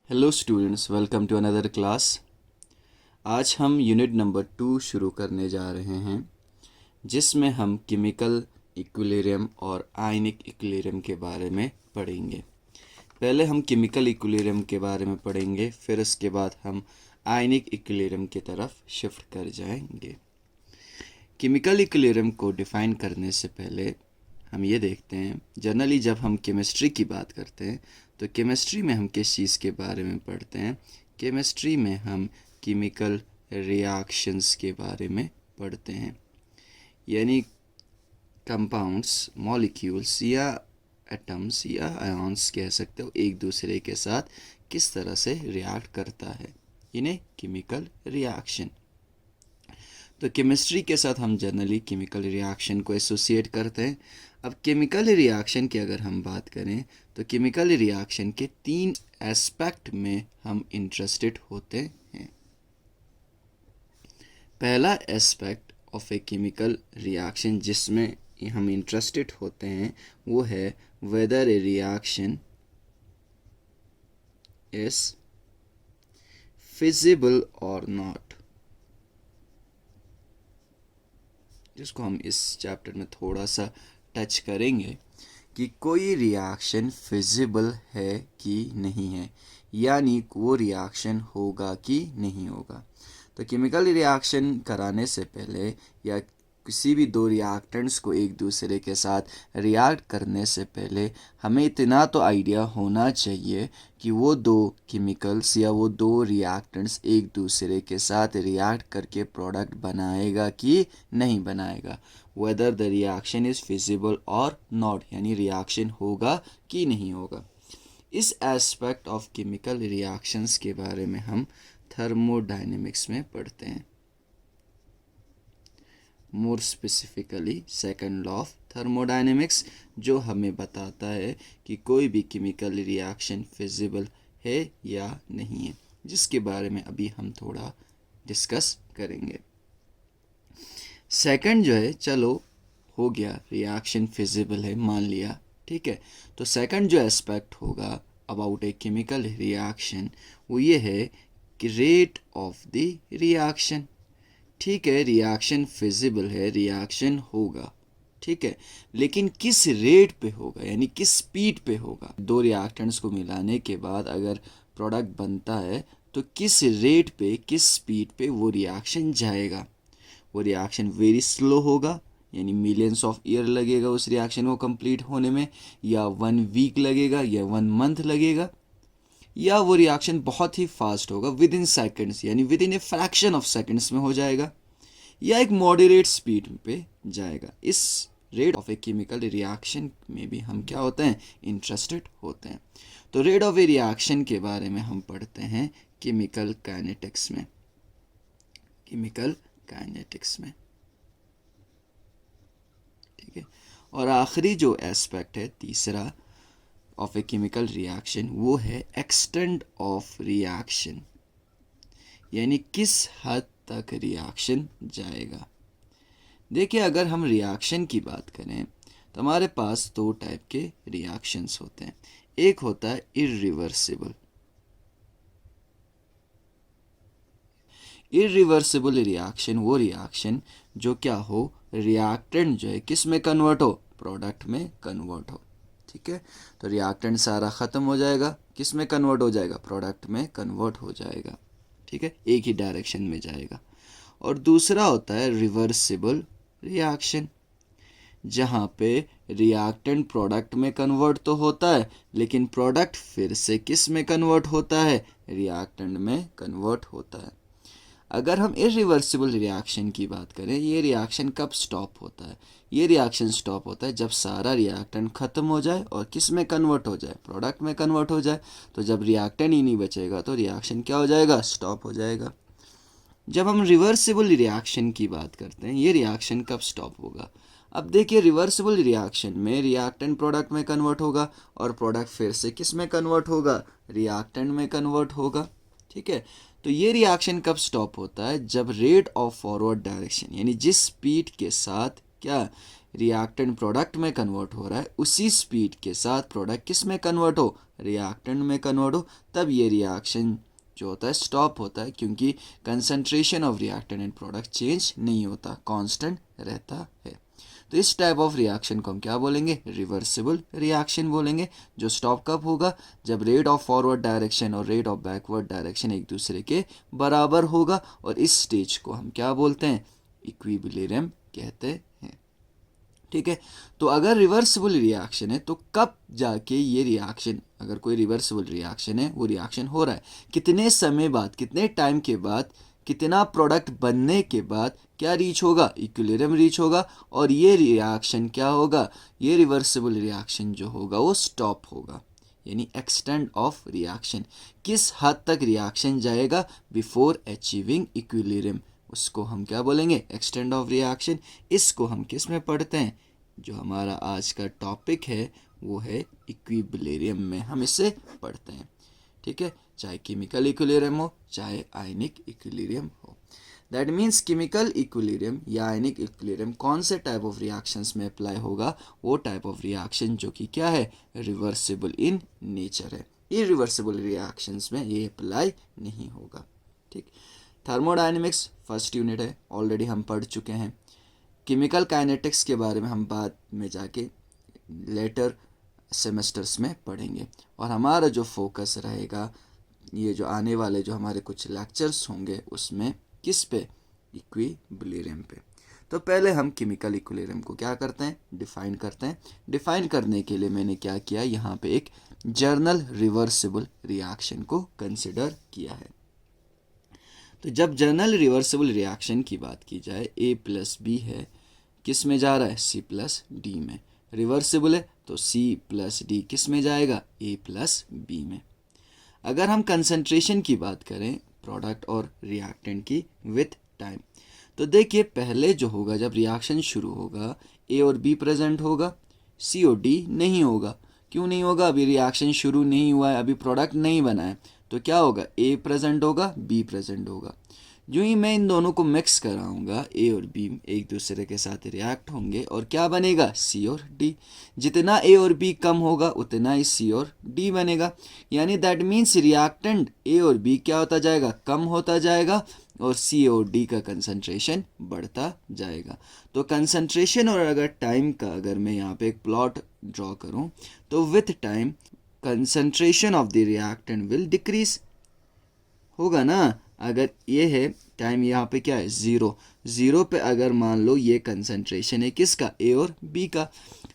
Hello students, welcome to another class. आज हम unit number 2 शुरू करने जा रहे हैं, जिसमें हम केमिकल इक्विलिब्रियम और आयनिक इक्विलिब्रियम के बारे में पढ़ेंगे। पहले हम केमिकल इक्विलिब्रियम के बारे में पढ़ेंगे, फिर उसके बाद हम आयनिक इक्विलिब्रियम की तरफ शिफ्ट कर जाएंगे। केमिकल इक्विलिब्रियम को डिफ़ाइन करने से पहले हम ये देखते हैं, जनरली जब हम केमिस्ट्री की बात करते हैं तो केमिस्ट्री में हम किस चीज़ के बारे में पढ़ते हैं। केमिस्ट्री में हम केमिकल रिएक्शंस के बारे में पढ़ते हैं, यानी कंपाउंड्स, मॉलिक्यूल्स या एटम्स या आयन्स कह सकते हो, एक दूसरे के साथ किस तरह से रिएक्ट करता है, इन्हें केमिकल रिएक्शन। तो केमिस्ट्री के साथ हम जनरली केमिकल रिएक्शन को एसोसिएट करते हैं। अब केमिकल रिएक्शन की अगर हम बात करें तो केमिकल रिएक्शन के 3 एस्पेक्ट में हम इंटरेस्टेड होते हैं। पहला aspect of a chemical reaction जिसमें हम इंटरेस्टेड होते हैं वो है whether a reaction is feasible और नॉट, जिसको हम इस चैप्टर में थोड़ा सा टच करेंगे कि कोई रिएक्शन फिजिबल है कि नहीं है, यानी वो रिएक्शन होगा कि नहीं होगा। तो केमिकल रिएक्शन कराने से पहले या किसी भी दो रिएक्टेंट्स को एक दूसरे के साथ रिएक्ट करने से पहले हमें इतना तो आइडिया होना चाहिए कि वो दो केमिकल्स या वो दो रिएक्टेंट्स एक दूसरे के साथ रिएक्ट करके प्रोडक्ट बनाएगा कि नहीं बनाएगा, whether the reaction is feasible और नॉट, यानी रिएक्शन होगा कि नहीं होगा। इस एस्पेक्ट ऑफ केमिकल रिएक्शंस के बारे में हम थर्मोडायनेमिक्स में पढ़ते हैं, more specifically second law of thermodynamics, जो हमें बताता है कि कोई भी केमिकल रिएक्शन फिजिबल है या नहीं है, जिसके बारे में अभी हम थोड़ा डिस्कस करेंगे। सेकंड जो है, चलो हो गया, रिएक्शन फिजिबल है मान लिया, ठीक है। तो सेकंड जो एस्पेक्ट होगा अबाउट ए केमिकल रिएक्शन वो ये है कि रेट ऑफ द रिएक्शन। ठीक है, रिएक्शन फिजिबल है, रिएक्शन होगा, ठीक है, लेकिन किस रेट पे होगा, यानी किस स्पीड पे होगा। दो रिएक्टेंट्स को मिलाने के बाद अगर प्रोडक्ट बनता है तो किस रेट पे, किस स्पीड पे वो रिएक्शन जाएगा। वो रिएक्शन वेरी स्लो होगा, यानी मिलियंस ऑफ ईयर लगेगा उस रिएक्शन को कंप्लीट होने में, या 1 वीक लगेगा, या 1 मंथ लगेगा, या वो रिएक्शन बहुत ही फास्ट होगा, विद इन सेकेंड्स, यानी with in a fraction of seconds में हो जाएगा, या एक मॉडरेट स्पीड पे जाएगा। इस rate of a chemical reaction में भी हम क्या होते हैं, इंटरेस्टेड होते हैं। तो रेट ऑफ ए रिएक्शन के बारे में हम पढ़ते हैं केमिकल काइनेटिक्स में, केमिकल काइनेटिक्स में, ठीक है। और आखिरी जो एस्पेक्ट है, तीसरा ऑफ ए केमिकल रिएक्शन, वो है एक्सटेंट ऑफ रिएक्शन, यानी किस हद तक रिएक्शन जाएगा। देखिए, अगर हम रिएक्शन की बात करें तो हमारे पास 2 टाइप के रिएक्शंस होते हैं। एक होता है इरिवर्सिबल। इरिवर्सिबल रिएक्शन वो रिएक्शन जो क्या हो, रिएक्टेंट जो है किस में कन्वर्ट हो, प्रोडक्ट में कन्वर्ट हो, ठीक है। तो रिएक्टेंट सारा ख़त्म हो जाएगा, किस में कन्वर्ट हो जाएगा, प्रोडक्ट में कन्वर्ट हो जाएगा, ठीक है, एक ही डायरेक्शन में जाएगा। और दूसरा होता है रिवर्सिबल रिएक्शन, जहाँ पे रिएक्टेंट प्रोडक्ट में कन्वर्ट तो होता है, लेकिन प्रोडक्ट फिर से किस में कन्वर्ट होता है, रिएक्टेंट में कन्वर्ट होता है। अगर हम इरिवर्सिबल रिएक्शन की बात करें, ये रिएक्शन कब स्टॉप होता है, ये रिएक्शन स्टॉप होता है जब सारा रिएक्टेंट ख़त्म हो जाए और किस में कन्वर्ट हो जाए, प्रोडक्ट में कन्वर्ट हो जाए। तो जब रिएक्टेंट ही नहीं बचेगा तो रिएक्शन क्या हो जाएगा, स्टॉप हो जाएगा। जब हम रिवर्सिबल रिएक्शन की बात करते हैं, ये रिएक्शन कब स्टॉप होगा। अब देखिए, रिवर्सिबल रिएक्शन में रिएक्टेंट प्रोडक्ट में कन्वर्ट होगा और प्रोडक्ट फिर से किस में कन्वर्ट होगा, रिएक्टेंट में कन्वर्ट होगा, ठीक है। तो ये रिएक्शन कब स्टॉप होता है, जब रेट ऑफ फॉरवर्ड डायरेक्शन, यानी जिस स्पीड के साथ क्या रिएक्टेंट प्रोडक्ट में कन्वर्ट हो रहा है, उसी स्पीड के साथ प्रोडक्ट किस में कन्वर्ट हो, रिएक्टेंट में कन्वर्ट हो, तब ये रिएक्शन जो होता है स्टॉप होता है, क्योंकि concentration of reactant and product change नहीं होता, कांस्टेंट रहता है। तो इस टाइप ऑफ रिएक्शन को हम क्या बोलेंगे? रिवर्सिबल रिएक्शन बोलेंगे। जो स्टॉप कब होगा? जब रेट ऑफ फॉरवर्ड डायरेक्शन और रेट ऑफ बैकवर्ड डायरेक्शन एक दूसरे के बराबर होगा, और इस स्टेज को हम क्या बोलते हैं? इक्विलिब्रियम कहते हैं। ठीक है, तो अगर रिवर्सिबल रिएक्शन है तो कब जाके ये रिएक्शन, अगर कोई रिवर्सिबल रिएक्शन है, वो रिएक्शन हो रहा है कितने समय बाद, कितने टाइम के बाद, कितना प्रोडक्ट बनने के बाद क्या रीच होगा? इक्विलिब्रियम रीच होगा, और ये रिएक्शन क्या होगा? ये रिवर्सिबल रिएक्शन जो होगा वो स्टॉप होगा, यानी एक्सटेंड ऑफ रिएक्शन, किस हद तक रिएक्शन जाएगा बिफोर अचीविंग इक्विलिब्रियम, उसको हम क्या बोलेंगे? Extend of reaction. इसको हम किस में पढ़ते हैं? जो हमारा आज का टॉपिक है वो है इक्विलिब्रियम में, हम इसे पढ़ते हैं। ठीक है, चाहे केमिकल इक्विलिब्रियम हो, चाहे आयनिक इक्विलिब्रियम हो। दैट मीन्स केमिकल इक्विलिब्रियम या आयनिक इक्विलिब्रियम कौन से टाइप ऑफ रिएक्शंस में अप्लाई होगा? वो टाइप ऑफ रिएक्शन जो कि क्या है? रिवर्सिबल इन नेचर है। इरिवर्सिबल रिएक्शंस में ये अप्लाई नहीं होगा। ठीक, थर्मोडायनेमिक्स फर्स्ट यूनिट है, ऑलरेडी हम पढ़ चुके हैं। केमिकल काइनेटिक्स के बारे में हम बाद में जाके लेटर सेमेस्टर्स में पढ़ेंगे, और हमारा जो फोकस रहेगा ये जो आने वाले जो हमारे कुछ लेक्चर्स होंगे उसमें किस पे? इक्विलिब्रियम पे। तो पहले हम केमिकल इक्विलिब्रियम को क्या करते हैं? डिफाइन करते हैं। डिफाइन करने के लिए मैंने क्या किया, यहाँ पे एक जर्नल रिवर्सिबल रिएक्शन को कंसिडर किया है। तो जब जर्नल रिवर्सिबल रिएक्शन की बात की जाए, A+B है, किस में जा रहा है? C+D में। रिवर्सिबल है तो C+D किस में जाएगा? A+B में। अगर हम कंसंट्रेशन की बात करें प्रोडक्ट और रिएक्टेंट की विथ टाइम, तो देखिए पहले जो होगा, जब रिएक्शन शुरू होगा, A और B प्रेजेंट होगा, C और D नहीं होगा। क्यों नहीं होगा? अभी रिएक्शन शुरू नहीं हुआ है, अभी प्रोडक्ट नहीं बना है, तो क्या होगा? A प्रेजेंट होगा, B प्रेजेंट होगा। जो ही मैं इन दोनों को मिक्स कराऊंगा, A और B एक दूसरे के साथ रिएक्ट होंगे और क्या बनेगा? C और D। जितना A और B कम होगा उतना ही C और D बनेगा, यानी दैट मीन्स रिएक्टेंट A और B क्या होता जाएगा? कम होता जाएगा, और C और D का कंसंट्रेशन बढ़ता जाएगा। तो कंसंट्रेशन और अगर टाइम का अगर मैं यहाँ पे एक प्लॉट ड्रॉ करूँ, तो with time concentration of the reactant will decrease होगा ना। अगर ये है टाइम, यहाँ पे क्या है? ज़ीरो पे अगर मान लो ये कंसंट्रेशन है किसका? A और B का,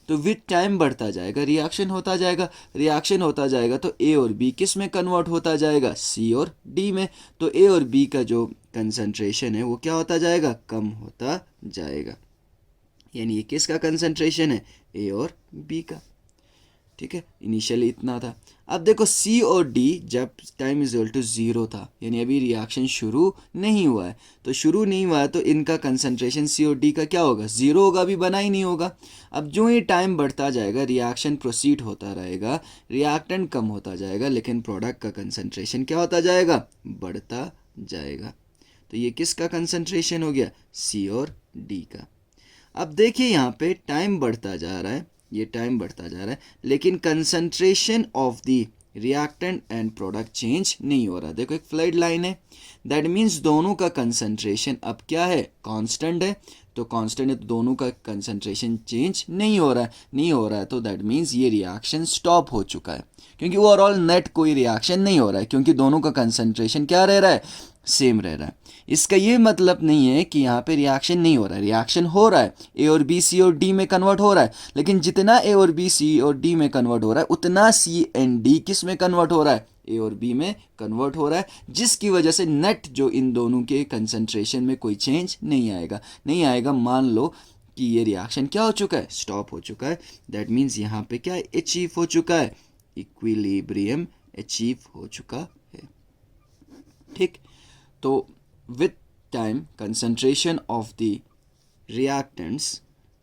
तो विथ टाइम बढ़ता जाएगा, रिएक्शन होता जाएगा, रिएक्शन होता जाएगा तो A और B किस में कन्वर्ट होता जाएगा? C और D में। तो A और B का जो कंसंट्रेशन है वो क्या होता जाएगा? कम होता जाएगा, यानी ये किसका कंसंट्रेशन है? A और B का। ठीक है, इनिशियली इतना था। अब देखो C और D जब टाइम इज इक्वल टू 0 था, यानी अभी रिएक्शन शुरू नहीं हुआ है, तो शुरू नहीं हुआ है तो इनका कंसंट्रेशन C और D का क्या होगा? 0 होगा, अभी बना ही नहीं होगा। अब जो ही टाइम बढ़ता जाएगा, रिएक्शन प्रोसीड होता रहेगा, रिएक्टेंट कम होता जाएगा, लेकिन प्रोडक्ट का कंसंट्रेशन क्या होता जाएगा? बढ़ता जाएगा। तो ये किसका कंसंट्रेशन हो गया? C और D का। अब देखिए यहाँ पे टाइम बढ़ता जा रहा है, ये टाइम बढ़ता जा रहा है, लेकिन concentration of the reactant and product change नहीं हो रहा। देखो एक फ्लड लाइन है, दैट मीन्स दोनों का कंसंट्रेशन अब क्या है? कांस्टेंट है। तो कांस्टेंट है तो दोनों का कंसंट्रेशन चेंज नहीं हो रहा है, तो दैट मीन्स ये रिएक्शन स्टॉप हो चुका है, क्योंकि ओवरऑल नेट कोई रिएक्शन नहीं हो रहा है, क्योंकि दोनों का कंसंट्रेशन क्या रह रहा है? सेम रह रहा है। इसका ये मतलब नहीं है कि यहाँ पे रिएक्शन नहीं हो रहा है, रिएक्शन हो रहा है, A और B C और D में कन्वर्ट हो रहा है, लेकिन जितना A और B C और D में कन्वर्ट हो रहा है उतना C एंड D किस में कन्वर्ट हो रहा है? A और B में कन्वर्ट हो रहा है, जिसकी वजह से नेट जो इन दोनों के कंसंट्रेशन में कोई चेंज नहीं आएगा। मान लो कि ये रिएक्शन क्या हो चुका है? स्टॉप हो चुका है। दैट मीन्स यहाँ पे क्या अचीव हो चुका है? इक्विलिब्रियम अचीव हो चुका है। ठीक, तो with time concentration of the reactants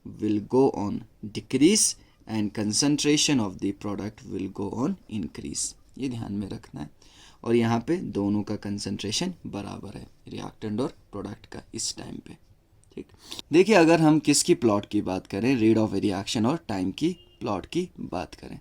will go on decrease and concentration of the product will go on increase, ये ध्यान में रखना है। और यहाँ पे दोनों का कंसंट्रेशन बराबर है, रिएक्टेंट और प्रोडक्ट का, इस टाइम पे। ठीक, देखिए अगर हम किसकी प्लॉट की बात करें, रेट ऑफ रिएक्शन और टाइम की प्लॉट की बात करें,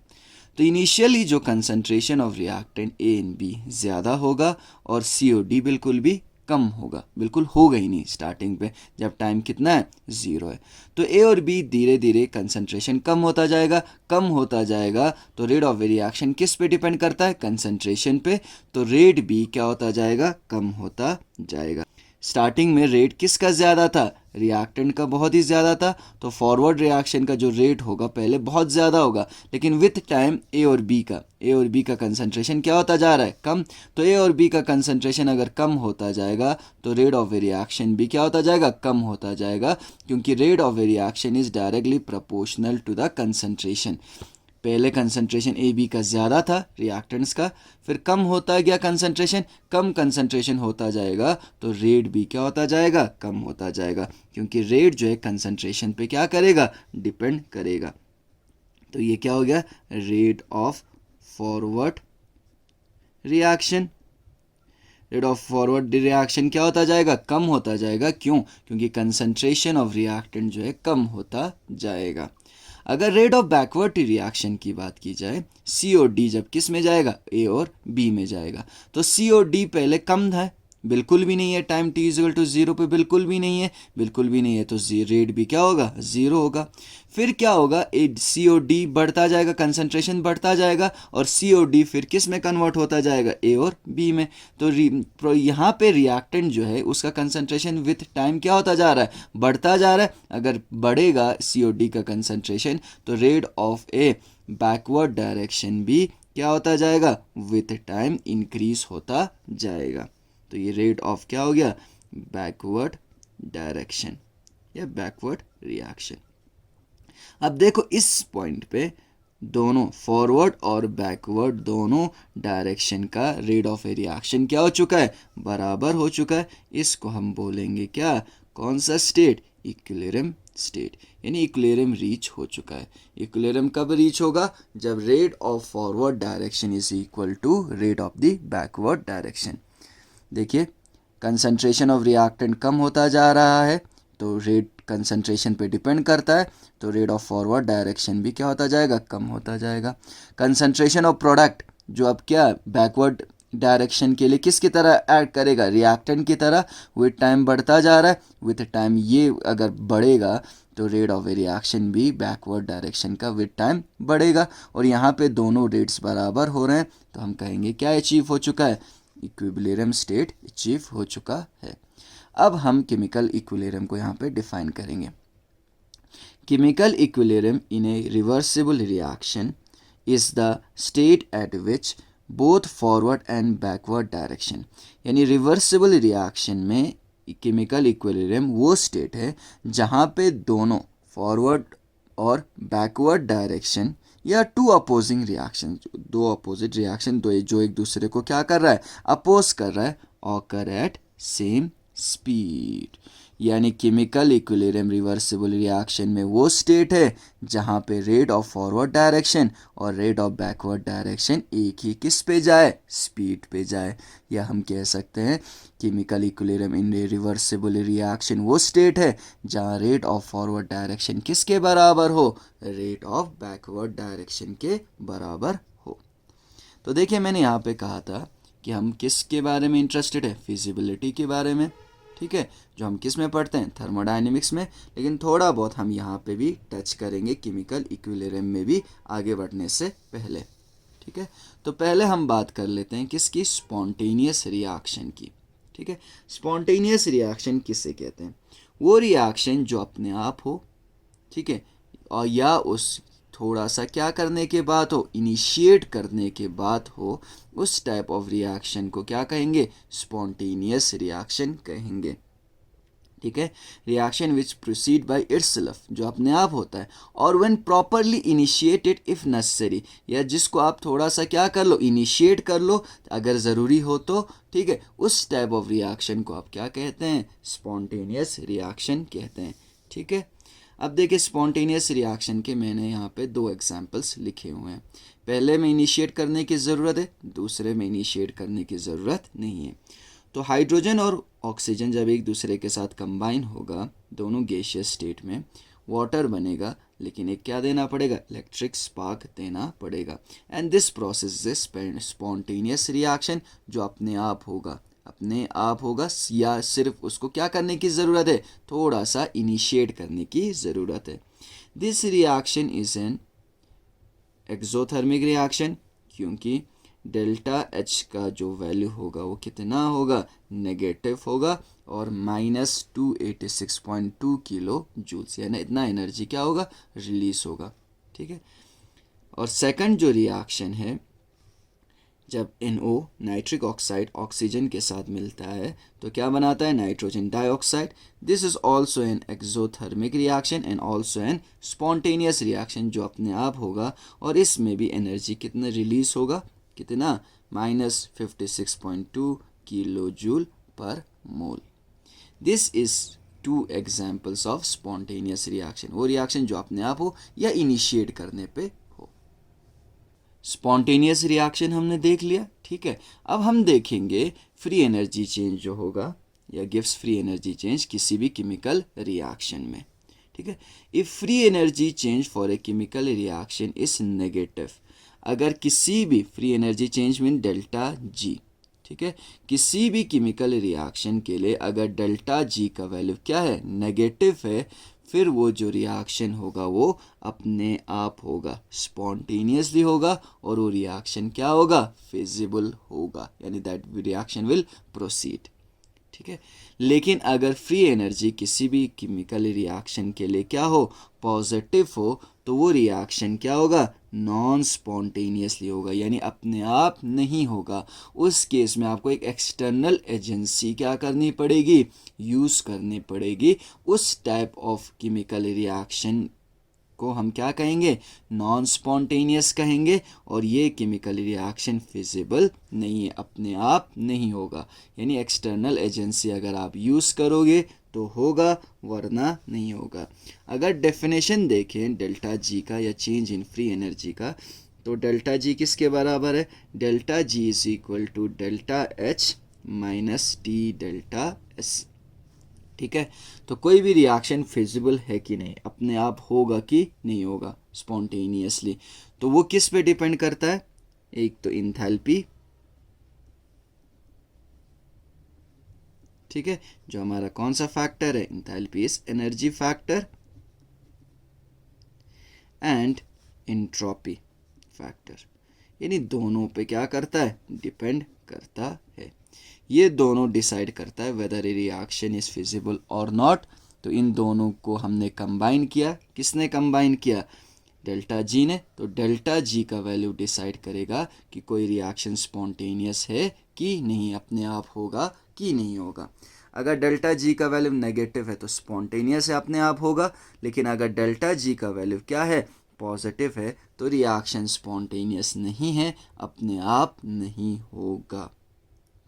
तो इनिशियली जो concentration of reactant A and B ज़्यादा होगा और COD बिल्कुल भी कम होगा, बिल्कुल होगा ही नहीं स्टार्टिंग पे जब टाइम कितना है 0 है। तो ए और बी धीरे धीरे कंसंट्रेशन कम होता जाएगा। तो रेट ऑफ रिएक्शन किस पे डिपेंड करता है? कंसंट्रेशन पे। तो रेट भी क्या होता जाएगा? कम होता जाएगा। स्टार्टिंग में रेट किसका ज़्यादा था? रिएक्टेंट का बहुत ही ज़्यादा था, तो फॉरवर्ड रिएक्शन का जो रेट होगा पहले बहुत ज़्यादा होगा, लेकिन विथ टाइम ए और बी का कंसंट्रेशन क्या होता जा रहा है? कम। तो ए और बी का कंसंट्रेशन अगर कम होता जाएगा तो रेट ऑफ रिएक्शन भी क्या होता जाएगा? कम होता जाएगा, क्योंकि rate of reaction is directly proportional to the concentration. पहले कंसंट्रेशन ए बी का ज़्यादा था रिएक्टेंट्स का, फिर कम होता गया कंसंट्रेशन, कम कंसंट्रेशन होता जाएगा तो रेट भी क्या होता जाएगा? कम होता जाएगा, क्योंकि रेट जो है कंसंट्रेशन पे क्या करेगा? डिपेंड करेगा। तो ये क्या हो गया? Rate of forward reaction. Rate of forward reaction क्या होता जाएगा? कम होता जाएगा। क्यों? क्योंकि कंसंट्रेशन ऑफ रिएक्टेंट जो है कम होता जाएगा। अगर रेट ऑफ बैकवर्ड रिएक्शन की बात की जाए, COD जब किस में जाएगा? ए और बी में जाएगा। तो COD पहले कम था, बिल्कुल भी नहीं है, टाइम t=0 पे बिल्कुल भी नहीं है, तो रेट भी क्या होगा? 0 होगा। फिर क्या होगा? COD बढ़ता जाएगा, कंसंट्रेशन बढ़ता जाएगा, और COD फिर किस में कन्वर्ट होता जाएगा? ए और बी में। तो यहाँ पे रिएक्टेंट जो है उसका कंसंट्रेशन विथ टाइम क्या होता जा रहा है? बढ़ता जा रहा है। अगर बढ़ेगा COD का कंसंट्रेशन तो rate of A backward direction भी क्या होता जाएगा? विथ टाइम इंक्रीज होता जाएगा। तो ये रेट ऑफ क्या हो गया? बैकवर्ड डायरेक्शन या बैकवर्ड रिएक्शन। अब देखो इस पॉइंट पे दोनों फॉरवर्ड और बैकवर्ड दोनों डायरेक्शन का रेट ऑफ ए रिएक्शन क्या हो चुका है? बराबर हो चुका है। इसको हम बोलेंगे क्या? कौन सा स्टेट? इक्विलिब्रियम स्टेट, यानी इक्विलिब्रियम रीच हो चुका है। इक्विलिब्रियम कब रीच होगा? जब rate of forward direction is equal to rate of the backward direction. देखिए कंसंट्रेशन ऑफ रिएक्टेंट कम होता जा रहा है, तो रेट कंसंट्रेशन पे डिपेंड करता है, तो रेट ऑफ फॉरवर्ड डायरेक्शन भी क्या होता जाएगा? कम होता जाएगा। कंसंट्रेशन ऑफ प्रोडक्ट जो अब क्या बैकवर्ड डायरेक्शन के लिए किसकी तरह ऐड करेगा? रिएक्टेंट की तरह विथ टाइम बढ़ता जा रहा है। विथ टाइम ये अगर बढ़ेगा तो रेट ऑफ रिएक्शन भी बैकवर्ड डायरेक्शन का विथ टाइम बढ़ेगा, और यहाँ पे दोनों रेट्स बराबर हो रहे हैं, तो हम कहेंगे क्या अचीव हो चुका है? इक्विलिब्रियम स्टेट अचीव हो चुका है। अब हम केमिकल इक्विलिब्रियम को यहाँ पे डिफाइन करेंगे। Chemical equilibrium in A reversible reaction is the state eight which both forward and backward direction, यानी रिवर्सिबल रिएक्शन में केमिकल इक्विलिब्रियम वो स्टेट है जहाँ पे दोनों फॉरवर्ड और बैकवर्ड डायरेक्शन या टू अपोजिंग रिएक्शन, दो अपोजिट रिएक्शन जो एक दूसरे को क्या कर रहा है? अपोज कर रहा है, ऑकर एट सेम स्पीड। यानी केमिकल इक्विलिब्रियम रिवर्सिबल रिएक्शन में वो स्टेट है जहाँ पे रेट ऑफ फॉरवर्ड डायरेक्शन और रेट ऑफ बैकवर्ड डायरेक्शन एक ही किस पे जाए? स्पीड पे जाए। या हम कह सकते हैं केमिकल इक्विलिब्रियम इन रिवर्सिबल रिएक्शन वो स्टेट है जहाँ रेट ऑफ फॉरवर्ड डायरेक्शन किसके बराबर हो? रेट ऑफ बैकवर्ड डायरेक्शन के बराबर हो। तो देखिए मैंने यहाँ पे कहा था कि हम किसके बारे में इंटरेस्टेड है? फिजिबिलिटी के बारे में, ठीक है, जो हम किस में पढ़ते हैं? थर्मोडायनेमिक्स में। लेकिन थोड़ा बहुत हम यहाँ पे भी टच करेंगे केमिकल इक्विलिब्रियम में भी आगे बढ़ने से पहले, ठीक है। तो पहले हम बात कर लेते हैं किसकी? स्पॉन्टेनियस रिएक्शन की, ठीक है। स्पॉन्टेनियस रिएक्शन किससे कहते हैं? वो रिएक्शन जो अपने आप हो, ठीक है, और या उस थोड़ा सा क्या करने के बाद हो? इनिशिएट करने के बाद हो, उस टाइप ऑफ रिएक्शन को क्या कहेंगे? स्पॉन्टेनियस रिएक्शन कहेंगे, ठीक है। Reaction which proceed by itself, जो अपने आप होता है, और when properly initiated if necessary, या जिसको आप थोड़ा सा क्या कर लो? इनिशिएट कर लो अगर ज़रूरी हो तो, ठीक है। उस टाइप ऑफ रिएक्शन को आप क्या कहते हैं? स्पॉन्टेनियस रिएक्शन कहते हैं, ठीक है। अब देखिए स्पॉन्टेनियस रिएक्शन के मैंने यहाँ पे दो एग्जांपल्स लिखे हुए हैं। पहले में इनिशिएट करने की ज़रूरत है, दूसरे में इनिशिएट करने की ज़रूरत नहीं है। तो हाइड्रोजन और ऑक्सीजन जब एक दूसरे के साथ कंबाइन होगा दोनों गैसियस स्टेट में, वाटर बनेगा, लेकिन एक क्या देना पड़ेगा, इलेक्ट्रिक स्पार्क देना पड़ेगा। And this process is spontaneous reaction, जो अपने आप होगा, अपने आप होगा, या सिर्फ उसको क्या करने की ज़रूरत है, थोड़ा सा इनिशिएट करने की ज़रूरत है। This reaction is an exothermic reaction, क्योंकि डेल्टा एच का जो वैल्यू होगा वो कितना होगा, नेगेटिव होगा, और -286.2 किलो जूल्स, यानी इतना एनर्जी क्या होगा, रिलीज होगा। ठीक है। और सेकंड जो रिएक्शन है, जब NO नाइट्रिक ऑक्साइड ऑक्सीजन के साथ मिलता है तो क्या बनाता है, nitrogen dioxide. This is also an exothermic reaction and also an spontaneous reaction, जो अपने आप होगा, और इसमें भी एनर्जी कितना रिलीज होगा, कितना, -56.2 किलो जूल पर मोल। This is 2 examples of spontaneous reaction, वो रिएक्शन जो अपने आप हो या इनिशिएट करने पे हो। स्पॉन्टेनियस रिएक्शन हमने देख लिया। ठीक है, अब हम देखेंगे फ्री एनर्जी चेंज जो होगा, या गिव्स फ्री एनर्जी चेंज किसी भी केमिकल रिएक्शन में। ठीक है, if free energy change for a chemical reaction is negative, अगर किसी भी free energy change mean delta G, ठीक है, किसी भी केमिकल रिएक्शन के लिए अगर डेल्टा जी का वैल्यू क्या है, नेगेटिव है, फिर वो जो रिएक्शन होगा वो अपने आप होगा, स्पॉन्टेनियसली होगा, और वो रिएक्शन क्या होगा, फिजिबल होगा, यानी दैट रिएक्शन विल प्रोसीड। ठीक है, लेकिन अगर फ्री एनर्जी किसी भी केमिकल रिएक्शन के लिए क्या हो, पॉजिटिव हो, तो वो रिएक्शन क्या होगा, नॉन स्पॉन्टेनियसली होगा, यानी अपने आप नहीं होगा। उस केस में आपको एक एक्सटर्नल एजेंसी क्या करनी पड़ेगी, यूज़ करनी पड़ेगी। उस टाइप ऑफ केमिकल रिएक्शन को हम क्या कहेंगे, नॉन स्पॉन्टेनियस कहेंगे, और ये केमिकल रिएक्शन फिजिबल नहीं है, अपने आप नहीं होगा, यानी एक्सटर्नल एजेंसी अगर आप यूज़ करोगे तो होगा, वरना नहीं होगा। अगर डेफिनेशन देखें डेल्टा जी का या चेंज इन फ्री एनर्जी का, तो डेल्टा जी किसके बराबर है, delta G is equal to delta H minus T delta S. ठीक है, तो कोई भी रिएक्शन फिजिबल है कि नहीं, अपने आप होगा कि नहीं होगा स्पॉन्टेनियसली, तो वो किस पे डिपेंड करता है, एक तो इंथैल्पी, ठीक है, जो हमारा कौन सा फैक्टर है, enthalpy is energy factor, and entropy factor, यानी दोनों पे क्या करता है, डिपेंड करता है। ये दोनों डिसाइड करता है whether a reaction is feasible और नॉट। तो इन दोनों को हमने कंबाइन किया, किसने कंबाइन किया, डेल्टा जी ने, तो डेल्टा जी का वैल्यू डिसाइड करेगा कि कोई रिएक्शन स्पॉन्टेनियस है कि नहीं, अपने आप होगा कि नहीं होगा। अगर डेल्टा जी का वैल्यू नेगेटिव है तो स्पॉन्टेनियस है, अपने आप होगा, लेकिन अगर डेल्टा जी का वैल्यू क्या है, पॉजिटिव है, तो रिएक्शन स्पॉन्टेनियस नहीं है, अपने आप नहीं होगा।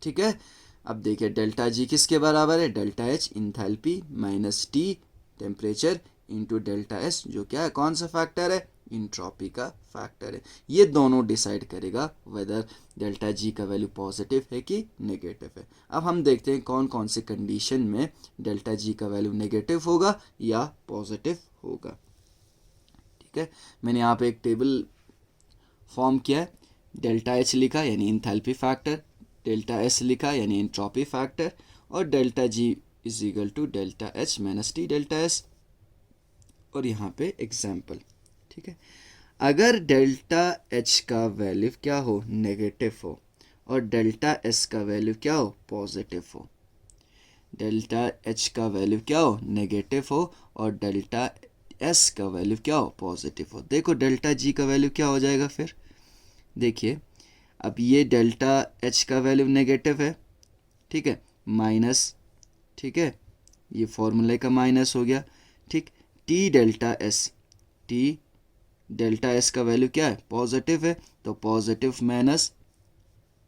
ठीक है, अब देखिए डेल्टा जी किसके बराबर है, delta H enthalpy minus T temperature into delta S, जो क्या है, कौन सा फैक्टर है, इंट्रॉपी का फैक्टर है। ये दोनों डिसाइड करेगा वेदर डेल्टा जी का वैल्यू पॉजिटिव है कि नेगेटिव है। अब हम देखते हैं कौन कौन से कंडीशन में डेल्टा जी का वैल्यू नेगेटिव होगा या पॉजिटिव होगा। ठीक है, मैंने यहाँ पे एक टेबल फॉर्म किया है, डेल्टा एच लिखा यानी इंथैल्पी फैक्टर, डेल्टा एस लिखा यानी एंट्रोपी फैक्टर, और delta G is equal to delta H minus T delta S, और यहाँ पे एग्जाम्पल। ठीक है, अगर डेल्टा एच का वैल्यू क्या हो, नेगेटिव हो, और डेल्टा एस का वैल्यू क्या हो, पॉजिटिव हो, डेल्टा एच का वैल्यू क्या हो, नेगेटिव हो, और डेल्टा एस का वैल्यू क्या हो, पॉजिटिव हो, देखो डेल्टा जी का वैल्यू क्या हो जाएगा फिर, देखिए अब ये डेल्टा एच का वैल्यू नेगेटिव है, ठीक है, माइनस, ठीक है, ये फॉर्मूले का माइनस हो गया, ठीक, T delta S, T delta S का वैल्यू क्या है, पॉजिटिव है, तो पॉजिटिव माइनस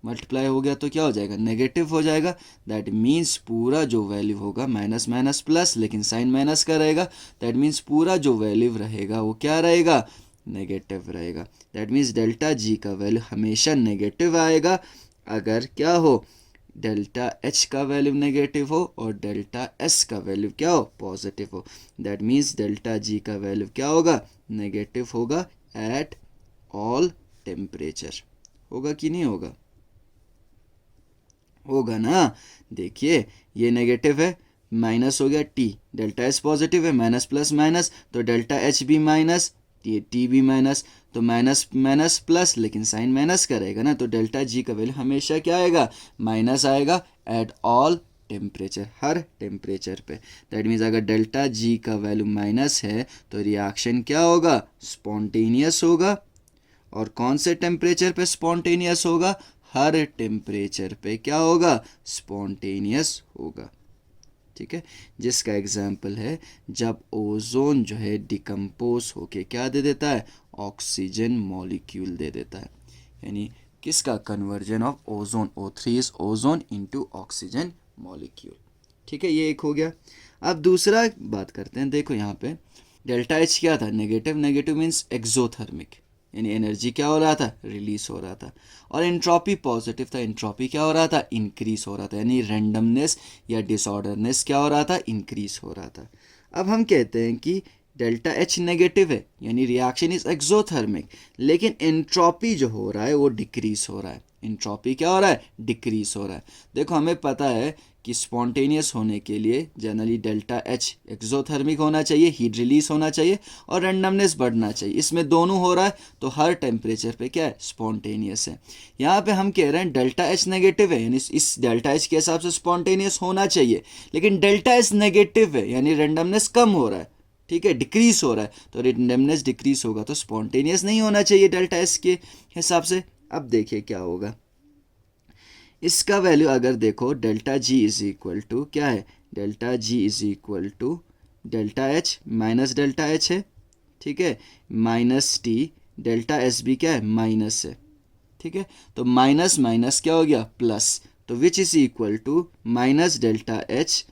मल्टीप्लाई हो गया तो क्या हो जाएगा, नेगेटिव हो जाएगा। दैट मीन्स पूरा जो वैल्यू होगा, माइनस माइनस प्लस, लेकिन साइन माइनस का रहेगा, दैट मीन्स पूरा जो वैल्यू रहेगा वो क्या रहेगा, नेगेटिव रहेगा। दैट मीन्स डेल्टा जी का वैल्यू हमेशा नेगेटिव आएगा अगर क्या हो, डेल्टा एच का वैल्यू नेगेटिव हो और डेल्टा एस का वैल्यू क्या हो, पॉजिटिव हो। दैट मीन्स डेल्टा जी का वैल्यू क्या होगा, नेगेटिव होगा एट ऑल टेम्परेचर। होगा कि नहीं होगा, होगा ना। देखिए ये नेगेटिव है, माइनस हो गया टी, डेल्टा एस पॉजिटिव है, माइनस प्लस माइनस, तो डेल्टा एच भी माइनस, ये टी भी माइनस, तो माइनस माइनस प्लस, लेकिन साइन माइनस का रहेगा ना, तो डेल्टा जी का वैल्यू हमेशा क्या आएगा, माइनस आएगा at all temperature, her temperature पे। दैट मीन्स अगर डेल्टा जी का वैल्यू माइनस है तो रिएक्शन क्या होगा, स्पॉन्टेनियस होगा। और कौन से टेम्परेचर पे स्पॉन्टेनियस होगा, हर टेम्परेचर पे क्या होगा, स्पॉन्टेनियस होगा। ठीक है, जिसका एग्जाम्पल है जब ओजोन जो है डिकम्पोज होके क्या दे देता है, ऑक्सीजन मॉलिक्यूल दे देता है। यानी किसका, conversion of ozone, O3 is ozone into oxygen molecule. ठीक है, ये एक हो गया। अब दूसरा बात करते हैं। देखो यहाँ पे डेल्टा एच क्या था, नेगेटिव, नेगेटिव मीन्स एक्सोथर्मिक, यानी एनर्जी क्या हो रहा था, रिलीज हो रहा था। और एंट्रोपी पॉजिटिव था, एंट्रोपी क्या हो रहा था, इंक्रीज हो रहा था, यानी रैंडमनेस या डिसऑर्डरनेस क्या हो रहा था, इंक्रीज हो रहा था। अब हम कहते हैं कि डेल्टा एच नेगेटिव है, यानी रिएक्शन इज एक्सोथर्मिक, लेकिन एंट्रोपी जो हो रहा है वो डिक्रीज हो रहा है। एंट्रोपी क्या हो रहा है, डिक्रीज हो रहा है। देखो हमें पता है कि स्पॉन्टेनियस होने के लिए जनरली डेल्टा एच एक्सोथर्मिक होना चाहिए, हीट रिलीज होना चाहिए और रैंडमनेस बढ़ना चाहिए। इसमें दोनों हो रहा है तो हर टेम्परेचर पे क्या है, स्पॉन्टेनियस है। यहाँ पे हम कह रहे हैं डेल्टा एच नेगेटिव है, यानी इस डेल्टा एच के हिसाब से स्पॉन्टेनियस होना चाहिए, लेकिन डेल्टा एच नेगेटिव है यानी रैंडमनेस कम हो रहा है। ठीक है, डिक्रीज हो रहा है, तो रैंडमनेस डिक्रीज होगा तो स्पॉन्टेनियस नहीं होना चाहिए डेल्टा एच के हिसाब से। अब देखिए क्या होगा, इसका वैल्यू अगर देखो delta G is equal to क्या है, delta G is equal to delta H minus delta H है। ठीक है, माइनस टी, डेल्टा एस भी क्या है, माइनस है। ठीक है, तो माइनस माइनस क्या हो गया, प्लस, तो which is equal to minus delta H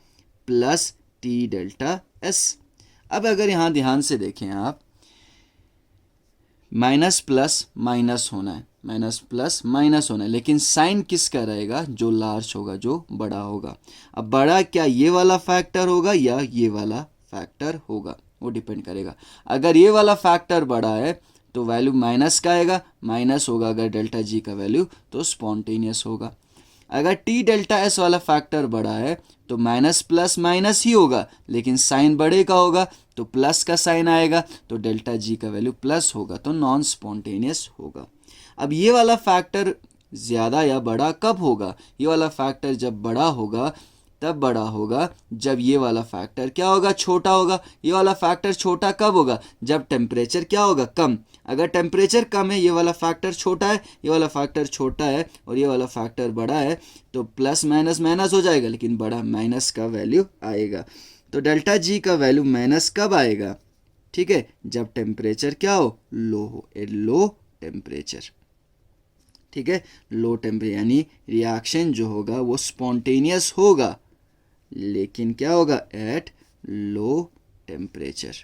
plus T delta S. अब अगर यहाँ ध्यान से देखें आप, माइनस प्लस माइनस होना है, माइनस प्लस माइनस होना है, लेकिन साइन किसका रहेगा, जो लार्ज होगा, जो बड़ा होगा। अब बड़ा क्या ये वाला फैक्टर होगा या ये वाला फैक्टर होगा, वो डिपेंड करेगा। अगर ये वाला फैक्टर बड़ा है तो वैल्यू माइनस का आएगा, माइनस होगा अगर डेल्टा जी का वैल्यू तो स्पॉन्टेनियस होगा। अगर टी डेल्टा एस वाला फैक्टर बड़ा है तो माइनस प्लस माइनस ही होगा, लेकिन साइन बड़े का होगा तो प्लस का साइन आएगा, तो डेल्टा जी का वैल्यू प्लस होगा, तो नॉन स्पॉन्टेनियस होगा। अब ये वाला फैक्टर ज़्यादा या बड़ा कब होगा, ये वाला फैक्टर जब बड़ा होगा तब बड़ा होगा जब ये वाला फैक्टर क्या होगा, छोटा होगा। ये वाला फैक्टर छोटा कब होगा, जब टेम्परेचर क्या होगा, कम। अगर टेम्परेचर कम है, ये वाला फैक्टर छोटा है, ये वाला फैक्टर छोटा है और ये वाला फैक्टर बड़ा है, तो प्लस माइनस माइनस हो जाएगा, लेकिन बड़ा माइनस का वैल्यू आएगा। तो डेल्टा जी का वैल्यू माइनस कब आएगा, ठीक है, जब टेम्परेचर क्या हो, लो हो, ए लो टेम्परेचर। ठीक है, लो टेम्परेचर यानी रिएक्शन जो होगा वो स्पॉन्टेनियस होगा, लेकिन क्या होगा, एट लो टेम्परेचर।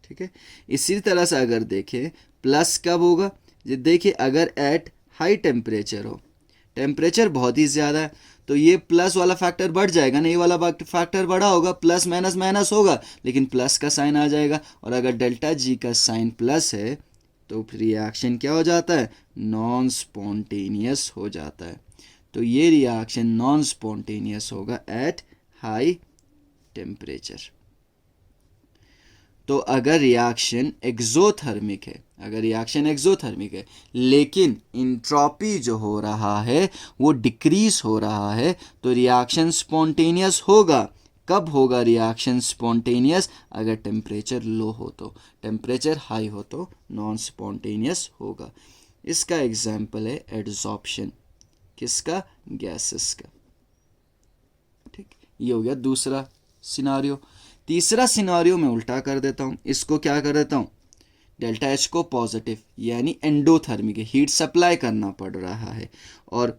ठीक है, इसी तरह से अगर देखें प्लस कब होगा, देखिए अगर एट हाई टेम्परेचर हो, टेम्परेचर बहुत ही ज़्यादा है तो ये प्लस वाला फैक्टर बढ़ जाएगा ना, ये वाला फैक्टर बड़ा होगा, प्लस माइनस माइनस होगा, लेकिन प्लस का साइन आ जाएगा। और अगर डेल्टा जी का साइन प्लस है तो रिएक्शन क्या हो जाता है, नॉन स्पॉन्टेनियस हो जाता है। तो ये रिएक्शन नॉन स्पॉन्टेनियस होगा एट हाई टेम्परेचर। तो अगर रिएक्शन एक्सोथर्मिक है, अगर रिएक्शन एक्सोथर्मिक है लेकिन इंट्रोपी जो हो रहा है वो डिक्रीज हो रहा है, तो रिएक्शन स्पॉन्टेनियस होगा। कब होगा रिएक्शन स्पॉन्टेनियस, अगर टेम्परेचर लो हो तो, टेम्परेचर हाई हो तो नॉन स्पॉन्टेनियस होगा। इसका एग्जाम्पल है एडजॉर्प्शन, किसका, गैसेस का। ठीक, ये हो गया दूसरा सिनारियो। तीसरा सिनारियो मैं उल्टा कर देता हूँ, इसको क्या कर देता हूँ, डेल्टा एच को पॉजिटिव यानी एंडोथर्मिक, हीट सप्लाई करना पड़ रहा है, और